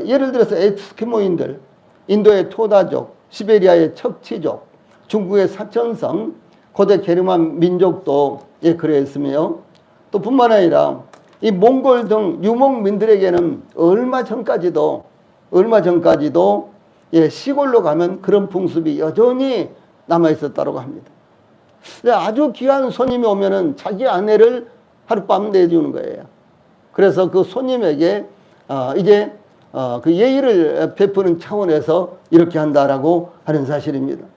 예를 들어서 에스키모인들, 인도의 토다족, 시베리아의 척치족, 중국의 사천성, 고대 게르만 민족도 그랬으며, 또 뿐만 아니라 이 몽골 등 유목민들에게는 얼마 전까지도 시골로 가면 그런 풍습이 여전히 남아 있었다고 합니다. 아주 귀한 손님이 오면은 자기 아내를 하룻밤 내주는 거예요. 그래서 그 손님에게 그 예의를 베푸는 차원에서 이렇게 한다라고 하는 사실입니다.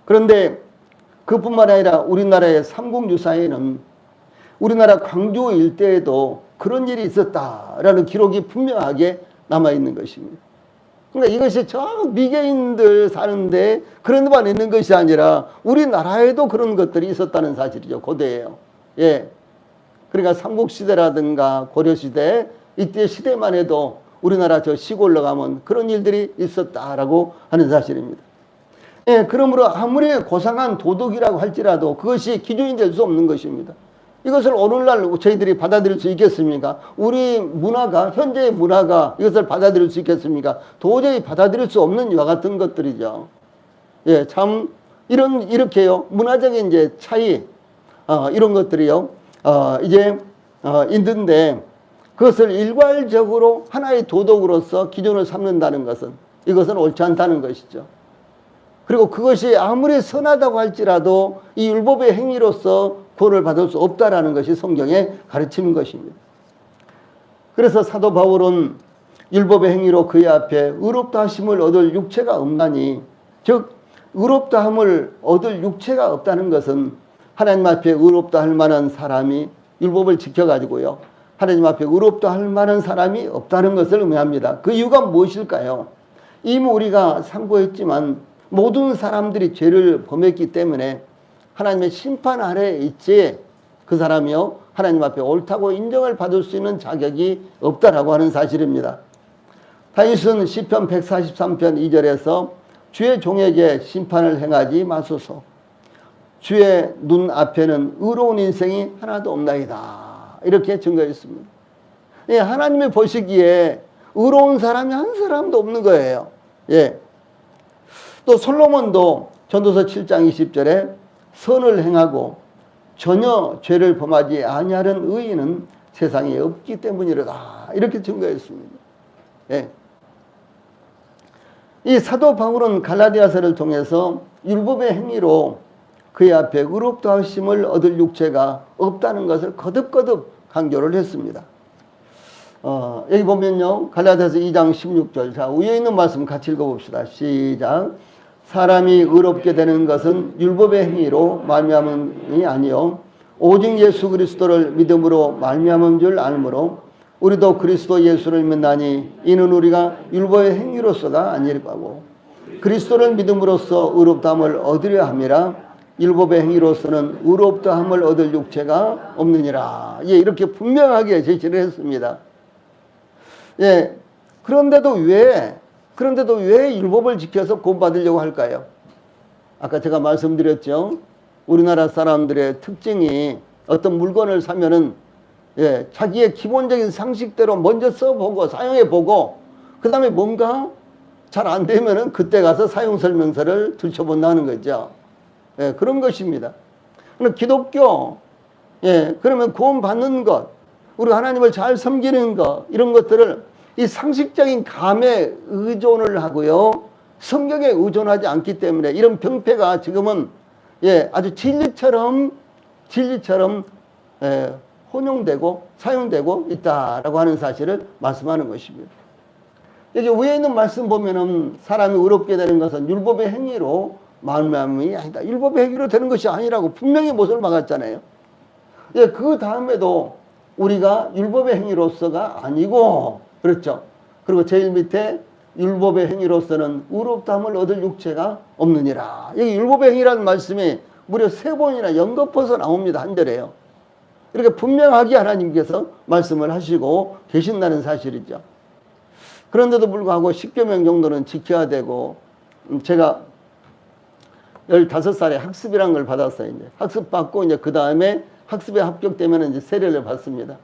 그런데 그뿐만 아니라 우리나라의 삼국유사에는 우리나라 광주 일대에도 그런 일이 있었다라는 기록이 분명하게 남아있는 것입니다. 그러니까 이것이 저 미개인들 사는데 그런 데만 있는 것이 아니라 우리나라에도 그런 것들이 있었다는 사실이죠. 고대에요. 예. 그러니까 삼국시대라든가 고려시대, 이때 시대만 해도 우리나라 저 시골로 가면 그런 일들이 있었다라고 하는 사실입니다. 예, 그러므로 아무리 고상한 도덕이라고 할지라도 그것이 기준이 될 수 없는 것입니다. 이것을 오늘날 저희들이 받아들일 수 있겠습니까? 우리 문화가, 현재의 문화가 이것을 받아들일 수 있겠습니까? 도저히 받아들일 수 없는 이와 같은 것들이죠. 예, 참, 이렇게요. 문화적인 이제 차이, 이런 것들이요. 있는데 그것을 일괄적으로 하나의 도덕으로서 기준을 삼는다는 것은 이것은 옳지 않다는 것이죠. 그리고 그것이 아무리 선하다고 할지라도 이 율법의 행위로서 구원을 받을 수 없다라는 것이 성경의 가르치는 것입니다. 그래서 사도 바울은 율법의 행위로 그의 앞에 의롭다 하심을 얻을 육체가 없나니, 즉 의롭다 함을 얻을 육체가 없다는 것은 하나님 앞에 의롭다 할 만한 사람이 율법을 지켜가지고요, 하나님 앞에 의롭다 할 만한 사람이 없다는 것을 의미합니다. 그 이유가 무엇일까요? 이미 우리가 상고했지만 모든 사람들이 죄를 범했기 때문에 하나님의 심판 아래에 있지 그 사람이요 하나님 앞에 옳다고 인정을 받을 수 있는 자격이 없다라고 하는 사실입니다. 다윗은 시편 143편 2절에서 주의 종에게 심판을 행하지 마소서, 주의 눈 앞에는 의로운 인생이 하나도 없나이다, 이렇게 증거했습니다. 예, 하나님이 보시기에 의로운 사람이 한 사람도 없는 거예요. 예. 또 솔로몬도 전도서 7장 20절에 선을 행하고 전혀 죄를 범하지 아니하는 의인은 세상에 없기 때문이로다, 이렇게 증거했습니다. 예. 이 사도 바울은 갈라디아서를 통해서 율법의 행위로 그의 앞에 의롭다 하심을 얻을 육체가 없다는 것을 거듭거듭 강조를 했습니다. 여기 보면요, 갈라디아서 2장 16절, 자 위에 있는 말씀 같이 읽어봅시다. 시작. 사람이 의롭게 되는 것은 율법의 행위로 말미암음이 아니요 오직 예수 그리스도를 믿음으로 말미암은 줄 알므로 우리도 그리스도 예수를 믿나니 이는 우리가 율법의 행위로서가 아니라고 그리스도를 믿음으로써 의롭다함을 얻으려 함이라 율법의 행위로서는 의롭다함을 얻을 육체가 없느니라. 예, 이렇게 분명하게 제시를 했습니다. 예, 그런데도 왜 율법을 지켜서 구원받으려고 할까요? 아까 제가 말씀드렸죠. 우리나라 사람들의 특징이 어떤 물건을 사면은 자기의 기본적인 상식대로 먼저 써보고 사용해보고 그 다음에 뭔가 잘 안 되면은 그때 가서 사용설명서를 들춰본다는 거죠. 예, 그런 것입니다. 그럼 기독교, 예, 그러면 구원 받는 것, 우리 하나님을 잘 섬기는 것, 이런 것들을 이 상식적인 감에 의존을 하고요. 성경에 의존하지 않기 때문에 이런 병폐가 지금은 예, 아주 진리처럼 예, 혼용되고 사용되고 있다라고 하는 사실을 말씀하는 것입니다. 여기 위에 있는 말씀 보면은 사람이 의롭게 되는 것은 율법의 행위로 말미암음이 아니다. 율법의 행위로 되는 것이 아니라고 분명히 못을 막았잖아요. 예, 그 다음에도 우리가 율법의 행위로서가 아니고 그렇죠. 그리고 제일 밑에 율법의 행위로서는 의롭다함을 얻을 육체가 없느니라. 여기 율법의 행위라는 말씀이 무려 3번이나 연거퍼서 나옵니다. 한 절에요. 이렇게 분명하게 하나님께서 말씀을 하시고 계신다는 사실이죠. 그런데도 불구하고 10계명 정도는 지켜야 되고, 제가 15살에 학습이라는 걸 받았어요. 이제 학습 받고 이제 그 다음에 학습에 합격되면 이제 세례를 받습니다.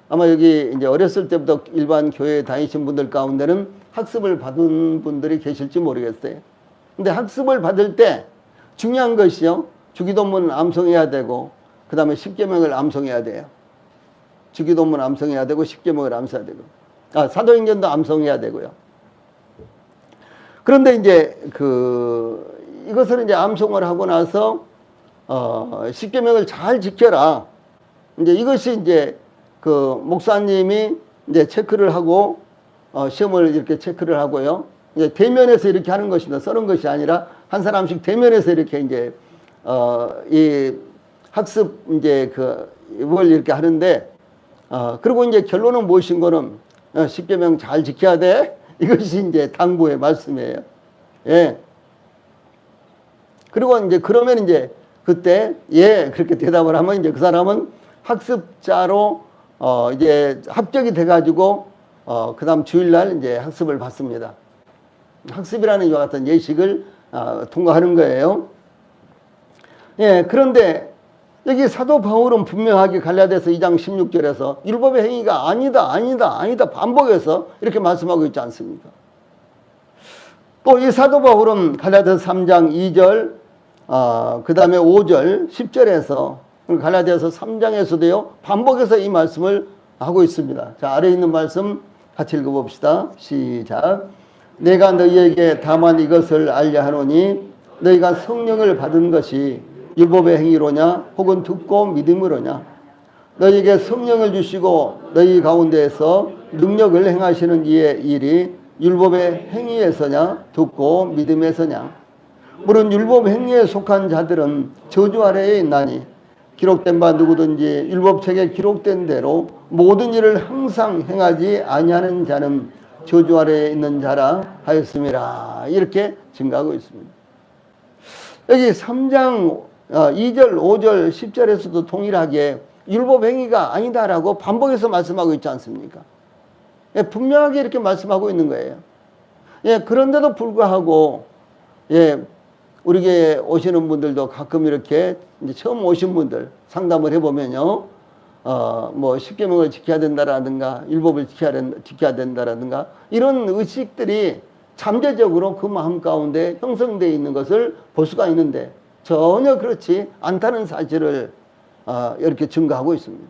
아마 여기 이제 어렸을 때부터 일반 교회에 다니신 분들 가운데는 학습을 받은 분들이 계실지 모르겠어요. 근데 학습을 받을 때 중요한 것이요. 주기도문을 암송해야 되고, 그 다음에 10계명을 암송해야 돼요. 주기도문 암송해야 되고, 10계명을 암송해야 되고, 사도행전도 암송해야 되고요. 그런데 이제 이것을 이제 암송을 하고 나서 10계명을 잘 지켜라. 이제 이것이 이제 목사님이 이제 체크를 하고 시험을 이렇게 체크를 하고요. 이제 대면에서 이렇게 하는 것입니다. 써는 것이 아니라 한 사람씩 대면에서 이렇게 이제 이 학습 이제 뭘 이렇게 하는데 그리고 이제 결론은 무엇인 거는 10계명 잘 지켜야 돼. 이것이 이제 당부의 말씀이에요. 예. 그리고 이제 그러면 이제 그때 예 그렇게 대답을 하면 이제 그 사람은 학습자로 이제 합격이 돼가지고 그다음 주일날 이제 학습을 받습니다. 학습이라는 이와 같은 예식을 통과하는 거예요. 예, 그런데 여기 사도 바울은 분명하게 갈라디아서 2장 16절에서 율법의 행위가 아니다 반복해서 이렇게 말씀하고 있지 않습니까? 또 이 사도 바울은 갈라디아서 3장 2절 그 다음에 5절 10절에서 갈라디아서 3장에서도요 반복해서 이 말씀을 하고 있습니다. 자, 아래에 있는 말씀 같이 읽어봅시다. 시작. 내가 너희에게 다만 이것을 알려 하노니 너희가 성령을 받은 것이 율법의 행위로냐 혹은 듣고 믿음으로냐. 너희에게 성령을 주시고 너희 가운데에서 능력을 행하시는 이의 일이 율법의 행위에서냐 듣고 믿음에서냐. 물론 율법 행위에 속한 자들은 저주 아래에 있나니 기록된 바 누구든지 율법책에 기록된 대로 모든 일을 항상 행하지 아니하는 자는 저주 아래에 있는 자라 하였음이라. 이렇게 증가하고 있습니다. 여기 3장 2절, 5절, 10절에서도 동일하게 율법 행위가 아니다라고 반복해서 말씀하고 있지 않습니까? 예, 분명하게 이렇게 말씀하고 있는 거예요. 예, 그런데도 불구하고 예, 우리 교회에 오시는 분들도 가끔 이렇게 이제 처음 오신 분들 상담을 해보면요, 뭐 10계명을 지켜야 된다라든가 율법을 지켜야 된다라든가 이런 의식들이 잠재적으로 그 마음 가운데 형성되어 있는 것을 볼 수가 있는데 전혀 그렇지 않다는 사실을 이렇게 증거하고 있습니다.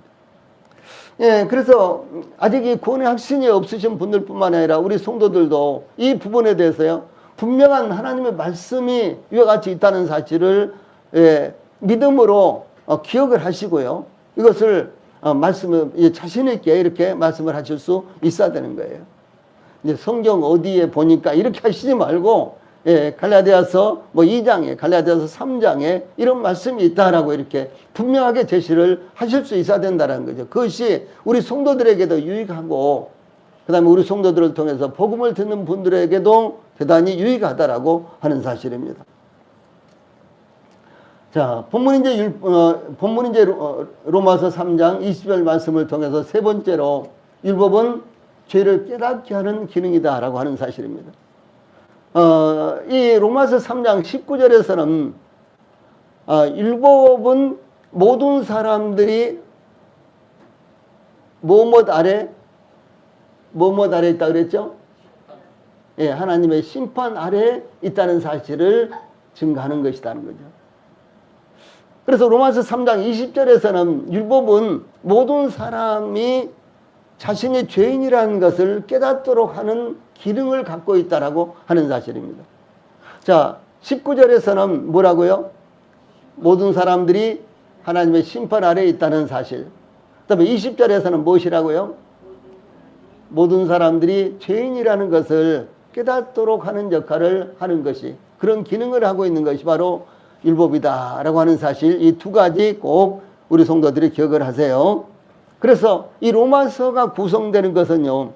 예, 그래서 아직 이 구원의 확신이 없으신 분들뿐만 아니라 우리 성도들도 이 부분에 대해서요 분명한 하나님의 말씀이 이와 같이 있다는 사실을 예, 믿음으로 기억을 하시고요. 이것을 말씀을 자신 있게 이렇게 말씀을 하실 수 있어야 되는 거예요. 이제 성경 어디에 보니까 이렇게 하시지 말고 예, 갈라디아서 2장에 갈라디아서 3장에 이런 말씀이 있다라고 이렇게 분명하게 제시를 하실 수 있어야 된다는 거죠. 그것이 우리 성도들에게도 유익하고 그다음에 우리 성도들을 통해서 복음을 듣는 분들에게도 대단히 유익하다라고 하는 사실입니다. 자, 본문 이제 로마서 3장 20절 말씀을 통해서 세 번째로 율법은 죄를 깨닫게 하는 기능이다라고 하는 사실입니다. 이 로마서 3장 19절에서는 율법은 모든 사람들이 뭐뭇 아래 있다 그랬죠? 예, 하나님의 심판 아래에 있다는 사실을 증거하는 것이라는 거죠. 그래서 로마서 3장 20절에서는 율법은 모든 사람이 자신이 죄인이라는 것을 깨닫도록 하는 기능을 갖고 있다라고 하는 사실입니다. 자, 19절에서는 뭐라고요? 모든 사람들이 하나님의 심판 아래에 있다는 사실. 그다음에 20절에서는 무엇이라고요? 모든 사람들이 죄인이라는 것을 깨닫도록 하는 역할을 하는 것이, 그런 기능을 하고 있는 것이 바로 율법이다라고 하는 사실, 이 두 가지 꼭 우리 성도들이 기억을 하세요. 그래서 이 로마서가 구성되는 것은요,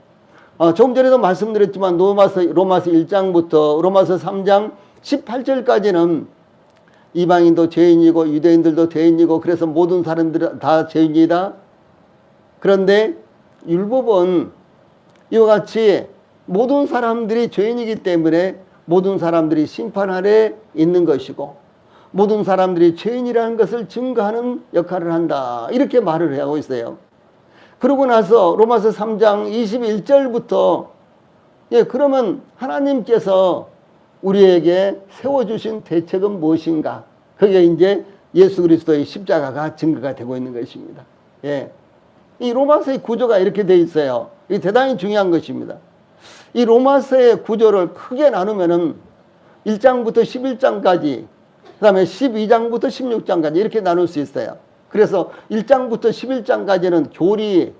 조금 전에도 말씀드렸지만 로마서 1장부터 로마서 3장 18절까지는 이방인도 죄인이고 유대인들도 죄인이고 그래서 모든 사람들은 다 죄인이다. 그런데 율법은 이와 같이 모든 사람들이 죄인이기 때문에 모든 사람들이 심판 아래 있는 것이고 모든 사람들이 죄인이라는 것을 증거하는 역할을 한다. 이렇게 말을 하고 있어요. 그러고 나서 로마서 3장 21절부터 그러면 하나님께서 우리에게 세워주신 대책은 무엇인가? 그게 이제 예수 그리스도의 십자가가 증거가 되고 있는 것입니다. 예. 이 로마서의 구조가 이렇게 되어 있어요. 이게 대단히 중요한 것입니다. 이 로마서의 구조를 크게 나누면은 1장부터 11장까지, 그 다음에 12장부터 16장까지 이렇게 나눌 수 있어요. 그래서 1장부터 11장까지는 교리,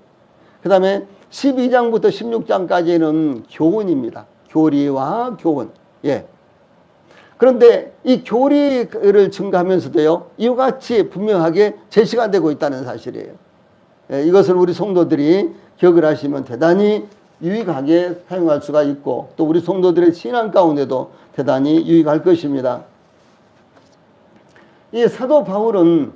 그 다음에 12장부터 16장까지는 교훈입니다. 교리와 교훈. 예. 그런데 이 교리를 증가하면서도요, 이와 같이 분명하게 제시가 되고 있다는 사실이에요. 예, 이것을 우리 성도들이 기억을 하시면 대단히 유익하게 사용할 수가 있고 또 우리 성도들의 신앙 가운데도 대단히 유익할 것입니다. 이 사도 바울은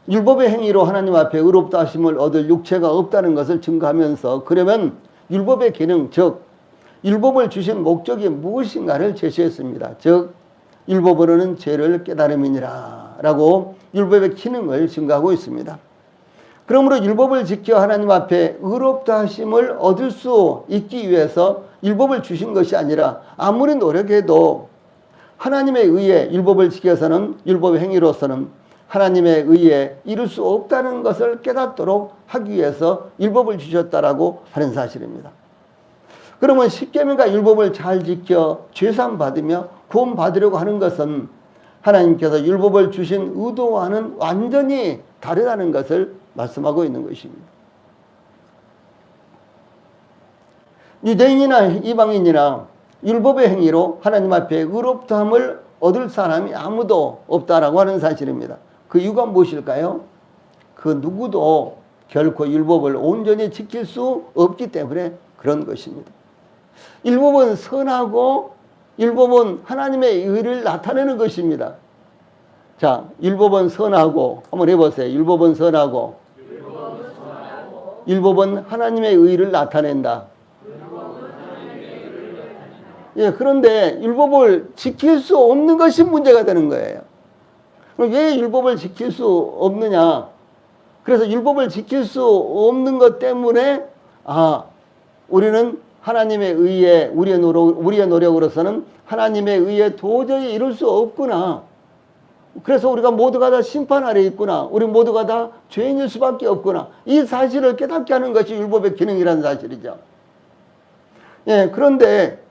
율법의 행위로 하나님 앞에 의롭다 하심을 얻을 육체가 없다는 것을 증거하면서 그러면 율법의 기능, 즉 율법을 주신 목적이 무엇인가를 제시했습니다. 즉 율법으로는 죄를 깨달음이니라 라고 율법의 기능을 증거하고 있습니다. 그러므로 율법을 지켜 하나님 앞에 의롭다 하심을 얻을 수 있기 위해서 율법을 주신 것이 아니라 아무리 노력해도 하나님의 의에 율법을 지켜서는 율법의 행위로서는 하나님의 의에 이룰 수 없다는 것을 깨닫도록 하기 위해서 율법을 주셨다라고 하는 사실입니다. 그러면 십계명과 율법을 잘 지켜 죄산 받으며 구원 받으려고 하는 것은 하나님께서 율법을 주신 의도와는 완전히 다르다는 것을 말씀하고 있는 것입니다. 유대인이나 이방인이나 율법의 행위로 하나님 앞에 의롭다함을 얻을 사람이 아무도 없다라고 하는 사실입니다. 그 이유가 무엇일까요? 그 누구도 결코 율법을 온전히 지킬 수 없기 때문에 그런 것입니다. 율법은 선하고 율법은 하나님의 의를 나타내는 것입니다. 자, 율법은 선하고 한번 해보세요. 율법은 선하고 율법은 하나님의 의를 나타낸다. 예, 그런데 율법을 지킬 수 없는 것이 문제가 되는 거예요. 왜 율법을 지킬 수 없느냐? 그래서 율법을 지킬 수 없는 것 때문에 우리는 하나님의 의에 우리의 노력으로서는 하나님의 의에 도저히 이룰 수 없구나. 그래서 우리가 모두가 다 심판 아래 있구나. 우리 모두가 다 죄인일 수밖에 없구나. 이 사실을 깨닫게 하는 것이 율법의 기능이라는 사실이죠. 예, 그런데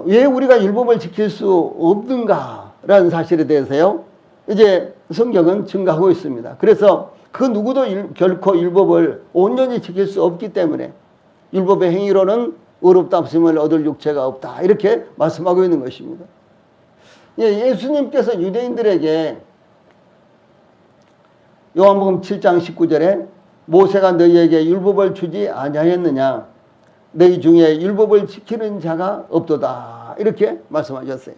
왜 우리가 율법을 지킬 수 없는가라는 사실에 대해서요, 이제 성경은 증거하고 있습니다. 그래서 그 누구도 결코 율법을 온전히 지킬 수 없기 때문에 율법의 행위로는 의롭다 하심을 얻을 육체가 없다. 이렇게 말씀하고 있는 것입니다. 예수님께서 유대인들에게 요한복음 7장 19절에 모세가 너희에게 율법을 주지 아니하였느냐? 너희 중에 율법을 지키는 자가 없도다. 이렇게 말씀하셨어요.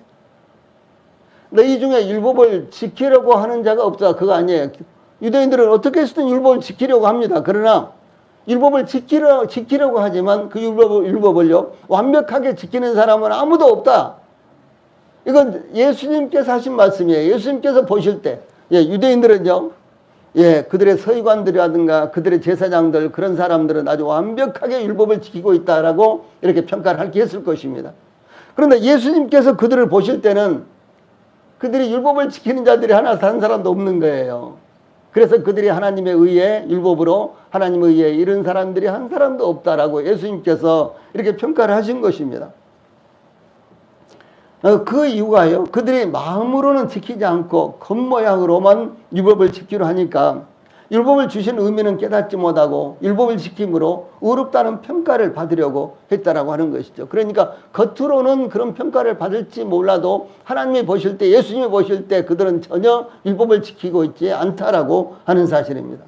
너희 중에 율법을 지키려고 하는 자가 없다. 그거 아니에요. 유대인들은 어떻게 해서든 율법을 지키려고 합니다. 그러나 율법을 지키려고 하지만 그 율법을요, 완벽하게 지키는 사람은 아무도 없다. 이건 예수님께서 하신 말씀이에요. 예수님께서 보실 때, 유대인들은요, 예, 그들의 서기관들이라든가 그들의 제사장들 그런 사람들은 아주 완벽하게 율법을 지키고 있다라고 이렇게 평가를 할게 했을 것입니다. 그런데 예수님께서 그들을 보실 때는 그들이 율법을 지키는 자들이 하나 한 사람도 없는 거예요. 그래서 그들이 하나님에 의해 율법으로 하나님에 의해 이런 사람들이 한 사람도 없다라고 예수님께서 이렇게 평가를 하신 것입니다. 그 이유가요, 그들이 마음으로는 지키지 않고 겉모양으로만 율법을 지키려 하니까 율법을 주신 의미는 깨닫지 못하고 율법을 지킴으로 의롭다는 평가를 받으려고 했다라고 하는 것이죠. 그러니까 겉으로는 그런 평가를 받을지 몰라도 하나님이 보실 때, 예수님이 보실 때 그들은 전혀 율법을 지키고 있지 않다라고 하는 사실입니다.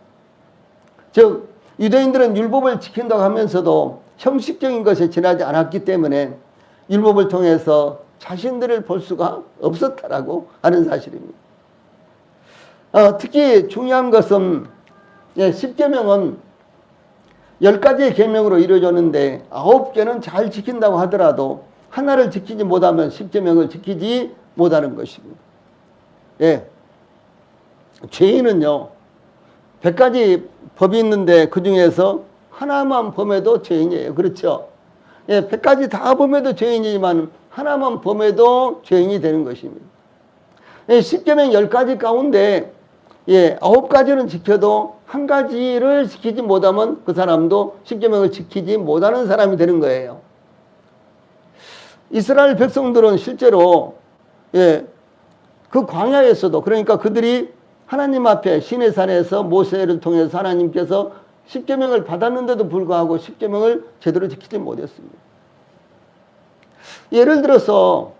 즉 유대인들은 율법을 지킨다고 하면서도 형식적인 것에 지나지 않았기 때문에 율법을 통해서 자신들을 볼 수가 없었다라고 하는 사실입니다. 특히 중요한 것은 10계명은 10가지의 계명으로 이루어졌는데 9개는 잘 지킨다고 하더라도 하나를 지키지 못하면 10계명을 지키지 못하는 것입니다. 예. 죄인은요 100가지 법이 있는데 그 중에서 하나만 범해도 죄인이에요. 그렇죠? 예, 100가지 다 범해도 죄인이지만 하나만 범해도 죄인이 되는 것입니다. 예, 10계명 10가지 가운데 9가지는 지켜도 한 가지를 지키지 못하면 그 사람도 10계명을 지키지 못하는 사람이 되는 거예요. 이스라엘 백성들은 실제로 그 광야에서도, 그러니까 그들이 하나님 앞에 시내산에서 모세를 통해서 하나님께서 10계명을 받았는데도 불구하고 10계명을 제대로 지키지 못했습니다. 예를 들어서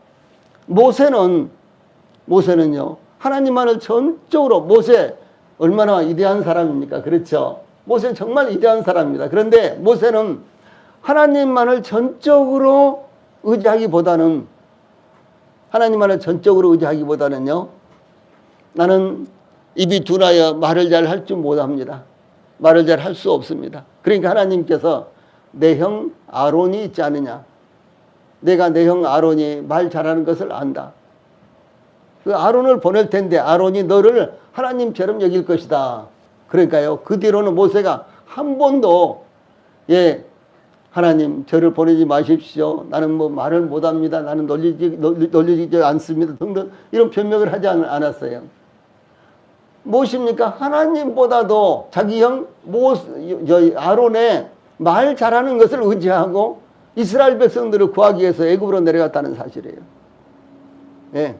모세는요 하나님만을 전적으로, 모세 얼마나 위대한 사람입니까? 그렇죠? 모세는 정말 위대한 사람입니다. 그런데 모세는 하나님만을 전적으로 의지하기보다는요, 나는 입이 둔하여 말을 잘 할 줄 못합니다. 말을 잘 할 수 없습니다. 그러니까 하나님께서 내 형 아론이 있지 않느냐, 내가 내 형 아론이 말 잘하는 것을 안다. 그 아론을 보낼 텐데 아론이 너를 하나님처럼 여길 것이다. 그러니까요, 그 뒤로는 모세가 한 번도 하나님 저를 보내지 마십시오, 나는 뭐 말을 못합니다, 나는 놀리지 않습니다 등등 이런 변명을 하지 않았어요. 무엇입니까? 하나님보다도 자기 형 아론의 말 잘하는 것을 의지하고 이스라엘 백성들을 구하기 위해서 애굽으로 내려갔다는 사실이에요. 예.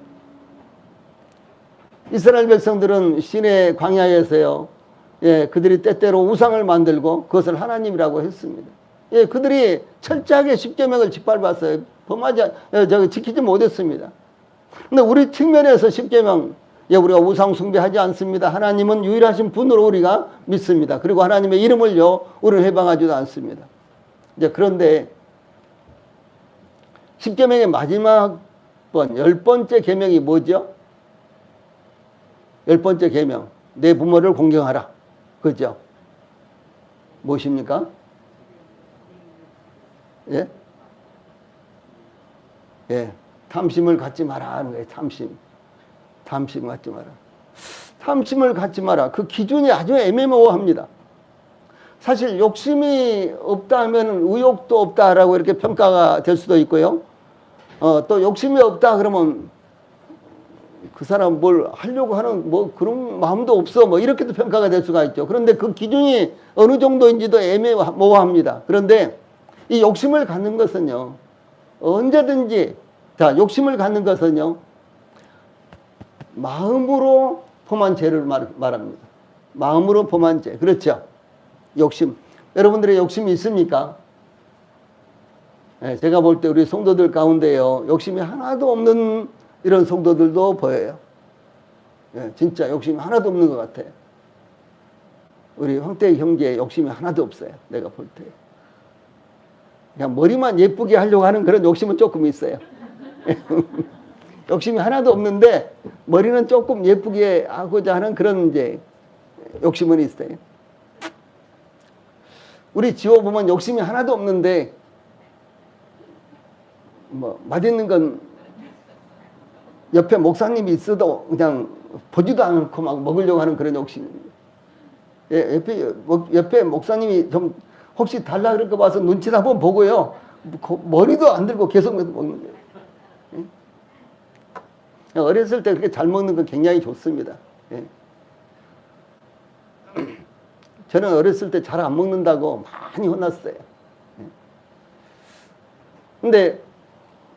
이스라엘 백성들은 시내 광야에서요, 그들이 때때로 우상을 만들고 그것을 하나님이라고 했습니다. 그들이 철저하게 10계명을 짓밟았어요. 지키지 못했습니다. 근데 우리 측면에서 10계명, 우리가 우상 숭배하지 않습니다. 하나님은 유일하신 분으로 우리가 믿습니다. 그리고 하나님의 이름을요, 우리는 해방하지도 않습니다. 그런데 10계명의 마지막 번, 10번째 계명이 뭐죠? 10번째 계명, 내 부모를 공경하라. 그죠? 무엇입니까? 탐심을 갖지 마라 하는 거예요. 탐심 갖지 마라. 탐심을 갖지 마라. 그 기준이 아주 애매모호합니다. 사실 욕심이 없다 하면 의욕도 없다라고 이렇게 평가가 될 수도 있고요. 또 욕심이 없다 그러면 그 사람 뭘 하려고 하는 그런 마음도 없어 이렇게도 평가가 될 수가 있죠. 그런데 그 기준이 어느 정도인지도 애매모호합니다. 그런데 이 욕심을 갖는 것은요, 언제든지, 욕심을 갖는 것은요, 마음으로 범한 죄를 말합니다. 마음으로 범한 죄. 그렇죠? 욕심. 여러분들의 욕심이 있습니까? 제가 볼 때 우리 성도들 가운데요, 욕심이 하나도 없는 이런 성도들도 보여요. 진짜 욕심이 하나도 없는 것 같아요. 우리 황태희 형제의 욕심이 하나도 없어요. 내가 볼 때. 그냥 머리만 예쁘게 하려고 하는 그런 욕심은 조금 있어요. 욕심이 하나도 없는데 머리는 조금 예쁘게 하고자 하는 그런 욕심은 있어요. 우리 지호 보면 욕심이 하나도 없는데 맛있는 건 옆에 목사님이 있어도 그냥 보지도 않고 막 먹으려고 하는 그런 욕심입니다. 예, 옆에 목사님이 좀 혹시 달라 그럴 거 봐서 눈치를 한번 보고요. 머리도 안 들고 계속 먹는 거예요. 예? 어렸을 때 그렇게 잘 먹는 건 굉장히 좋습니다. 예. 저는 어렸을 때 잘 안 먹는다고 많이 혼났어요. 예. 근데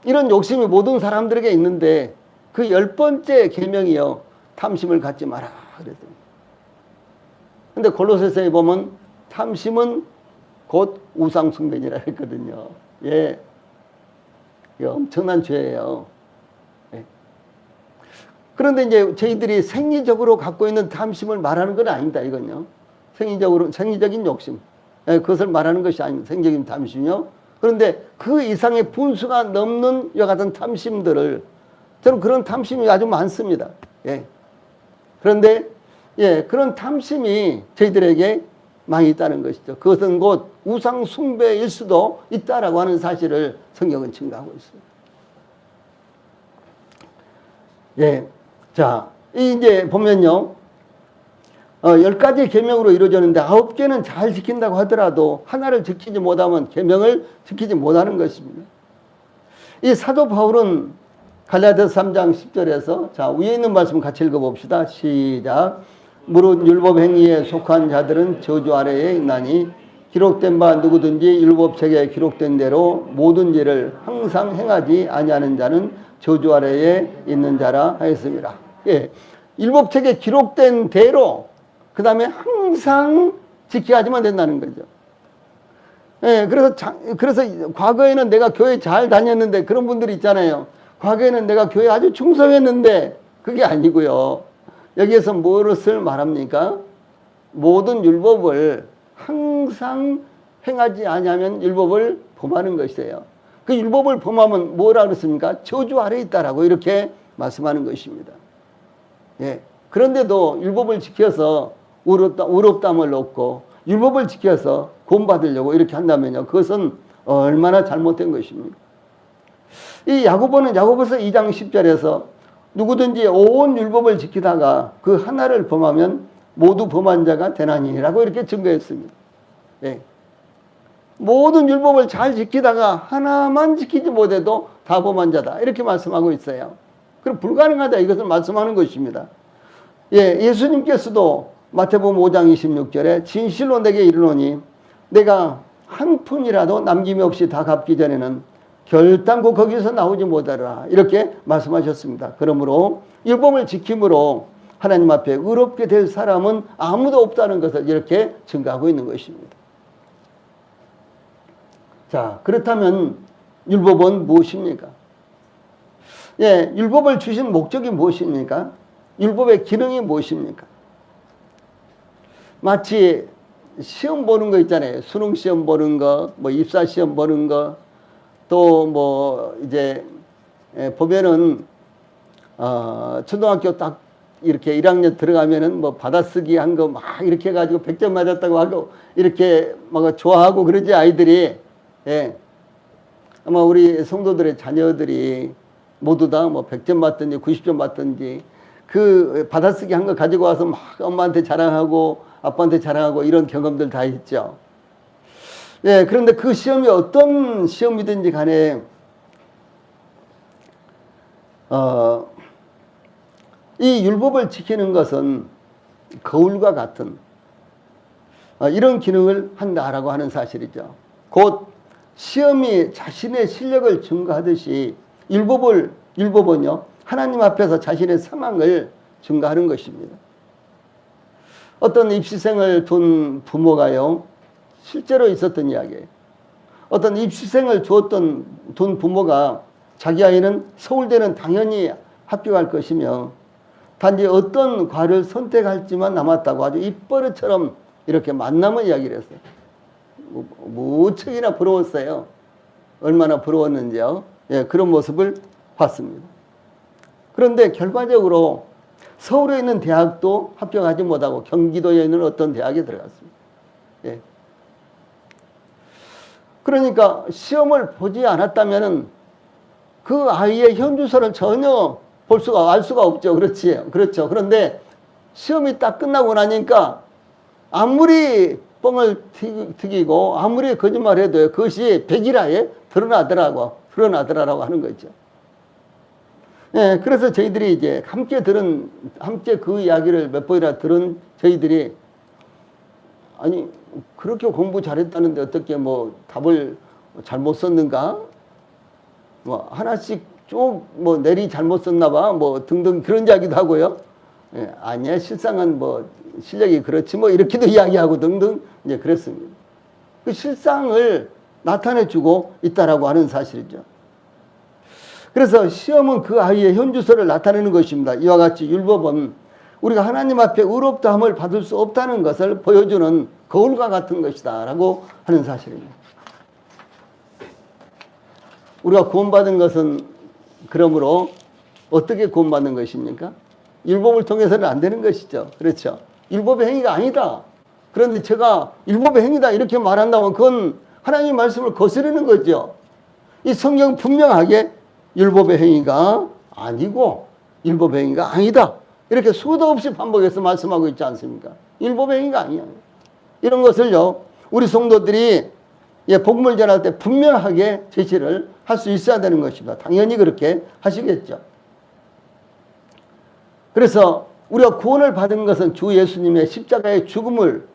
이런 욕심이 모든 사람들에게 있는데 그 10번째 계명이요. 탐심을 갖지 마라 그랬습니다. 근데 골로새서에 보면 탐심은 곧 우상숭배니라 했거든요. 예. 이거 엄청난 죄예요. 예. 그런데 이제 저희들이 생리적으로 갖고 있는 탐심을 말하는 건 아닙니다. 이건요. 생리적인 욕심. 예, 그것을 말하는 것이 아닙니다. 생리적인 탐심이요. 그런데 그 이상의 분수가 넘는 이와 같은 탐심들을 저는 그런 탐심이 아주 많습니다. 예. 그런데 예, 그런 탐심이 저희들에게 많이 있다는 것이죠. 그것은 곧 우상 숭배일 수도 있다라고 하는 사실을 성경은 증거하고 있습니다. 예. 자, 이제 보면요. 10가지 계명으로 이루어졌는데 9개는 잘 지킨다고 하더라도 하나를 지키지 못하면 계명을 지키지 못하는 것입니다. 이 사도 바울은 갈라디아서 3장 10절에서 자, 위에 있는 말씀 같이 읽어봅시다. 시작. 무릇 율법 행위에 속한 자들은 저주 아래에 있나니 기록된 바 누구든지 율법책에 기록된 대로 모든 일을 항상 행하지 아니하는 자는 저주 아래에 있는 자라 하였습니다. 예, 율법책에 기록된 대로 그 다음에 항상 지켜야지만 된다는 거죠. 예, 그래서 과거에는 내가 교회 잘 다녔는데 그런 분들이 있잖아요. 과거에는 내가 교회 아주 충성했는데 그게 아니고요. 여기에서 무엇을 말합니까? 모든 율법을 항상 행하지 아니하면 율법을 범하는 것이에요. 그 율법을 범하면 뭐라 그랬습니까? 저주 아래에 있다라고 이렇게 말씀하는 것입니다. 예. 그런데도 율법을 지켜서 의롭다함을 얻고 율법을 지켜서 구원받으려고 이렇게 한다면요. 그것은 얼마나 잘못된 것입니까? 이 야고보서 2장 10절에서 누구든지 온 율법을 지키다가 그 하나를 범하면 모두 범한 자가 되나니라고 이렇게 증거했습니다. 예. 모든 율법을 잘 지키다가 하나만 지키지 못해도 다 범한 자다. 이렇게 말씀하고 있어요. 그럼 불가능하다. 이것을 말씀하는 것입니다. 예, 예수님께서도 마태복음 5장 26절에 진실로 내게 이르노니 내가 한 푼이라도 남김이 없이 다 갚기 전에는 결단코 거기서 나오지 못하리라. 이렇게 말씀하셨습니다. 그러므로 율법을 지킴으로 하나님 앞에 의롭게 될 사람은 아무도 없다는 것을 이렇게 증거하고 있는 것입니다. 자, 그렇다면 율법은 무엇입니까? 예, 율법을 주신 목적이 무엇입니까? 율법의 기능이 무엇입니까? 마치 시험 보는 거 있잖아요. 수능 시험 보는 거, 뭐 입사 시험 보는 거, 또 뭐 이제 보면은 초등학교 딱 이렇게 1학년 들어가면은 뭐 받아쓰기 한 거 막 이렇게 해가지고 100점 맞았다고 하고 이렇게 막 좋아하고 그러지 아이들이. 예. 아마 우리 성도들의 자녀들이 모두 다 뭐 100점 맞든지 90점 맞든지 그 받아쓰기 한 거 가지고 와서 막 엄마한테 자랑하고 아빠한테 자랑하고 이런 경험들 다 있죠. 예, 그런데 그 시험이 어떤 시험이든지 간에 이 율법을 지키는 것은 거울과 같은 이런 기능을 한다라고 하는 사실이죠. 곧 시험이 자신의 실력을 증거하듯이 율법은요 하나님 앞에서 자신의 상황을 증거하는 것입니다. 어떤 입시생을 둔 부모가요 실제로 있었던 이야기예요. 어떤 입시생을 둔 부모가 자기 아이는 서울대는 당연히 합격할 것이며 단지 어떤 과를 선택할지만 남았다고 아주 입버릇처럼 이렇게 만남의 이야기를 했어요. 무척이나 부러웠어요. 얼마나 부러웠는지요. 예, 그런 모습을 봤습니다. 그런데 결과적으로 서울에 있는 대학도 합격하지 못하고 경기도에 있는 어떤 대학에 들어갔습니다. 예. 그러니까 시험을 보지 않았다면은 그 아이의 현주소를 전혀 알 수가 없죠. 그렇죠. 그런데 시험이 딱 끝나고 나니까 아무리 뻥을 튀기고 아무리 거짓말해도 그것이 백일하에 드러나더라라고 하는 거죠. 예, 그래서 저희들이 이제 함께 그 이야기를 몇 번이나 들은 저희들이, 아니 그렇게 공부 잘했다는데 어떻게 뭐 답을 잘못 썼는가, 뭐 하나씩 쭉 뭐 내리 잘못 썼나 봐, 뭐 등등 그런 이야기도 하고요. 예, 아니야 실상은 뭐 실력이 그렇지 뭐 이렇게도 이야기하고 등등 이제 그랬습니다. 그 실상을 나타내주고 있다라고 하는 사실이죠. 그래서 시험은 그 아이의 현주소를 나타내는 것입니다. 이와 같이 율법은 우리가 하나님 앞에 의롭다함을 받을 수 없다는 것을 보여주는 거울과 같은 것이다 라고 하는 사실입니다. 우리가 구원받은 것은 그러므로 어떻게 구원받는 것입니까? 율법을 통해서는 안 되는 것이죠. 그렇죠? 율법의 행위가 아니다. 그런데 제가 율법의 행위다 이렇게 말한다면 그건 하나님의 말씀을 거스르는 거죠. 이 성경 분명하게 율법의 행위가 아니고 율법의 행위가 아니다, 이렇게 수도 없이 반복해서 말씀하고 있지 않습니까? 율법의 행위가 아니야. 이런 것을요 우리 성도들이 복음을 전할 때 분명하게 제시를 할 수 있어야 되는 것입니다. 당연히 그렇게 하시겠죠. 그래서 우리가 구원을 받은 것은 주 예수님의 십자가의 죽음을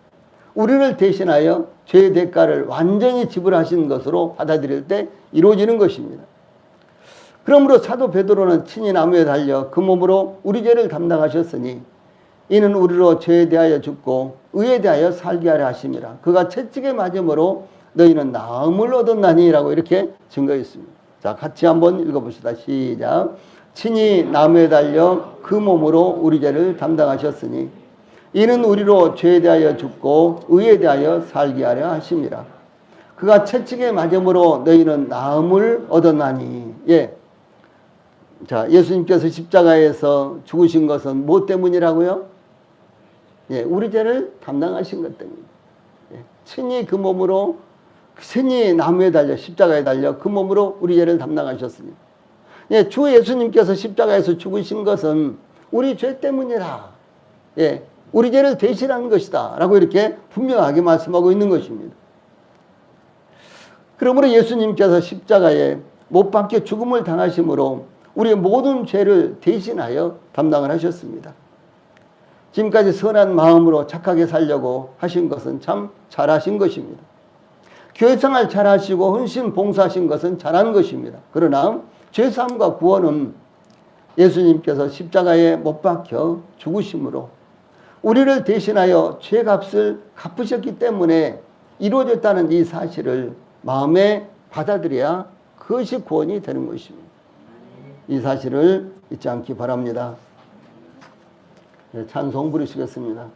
우리를 대신하여 죄의 대가를 완전히 지불하신 것으로 받아들일 때 이루어지는 것입니다. 그러므로 사도 베드로는 친히 나무에 달려 그 몸으로 우리 죄를 담당하셨으니 이는 우리로 죄에 대하여 죽고 의에 대하여 살게 하려 하심이라. 그가 채찍에 맞음으로 너희는 나음을 얻었나니 라고 이렇게 증거했습니다. 자, 같이 한번 읽어봅시다. 시작. 친히 나무에 달려 그 몸으로 우리 죄를 담당하셨으니 이는 우리로 죄에 대하여 죽고 의에 대하여 살게 하려 하심이라. 그가 채찍에 맞음으로 너희는 나음을 얻었나니. 예. 자, 예수님께서 십자가에서 죽으신 것은 무엇 때문이라고요? 예, 우리 죄를 담당하신 것 때문입니다. 예, 친히 그 몸으로, 친히 나무에 달려, 십자가에 달려 그 몸으로 우리 죄를 담당하셨습니다. 예, 주 예수님께서 십자가에서 죽으신 것은 우리 죄 때문이라. 예, 우리 죄를 대신한 것이다 라고 이렇게 분명하게 말씀하고 있는 것입니다. 그러므로 예수님께서 십자가에 못 박혀 죽음을 당하심으로 우리의 모든 죄를 대신하여 담당을 하셨습니다. 지금까지 선한 마음으로 착하게 살려고 하신 것은 참 잘하신 것입니다. 교회생활 잘하시고 헌신 봉사하신 것은 잘한 것입니다. 그러나 죄사함과 구원은 예수님께서 십자가에 못 박혀 죽으심으로 우리를 대신하여 죄값을 갚으셨기 때문에 이루어졌다는 이 사실을 마음에 받아들여야 그것이 구원이 되는 것입니다. 이 사실을 잊지 않기 바랍니다. 찬송 부르시겠습니다.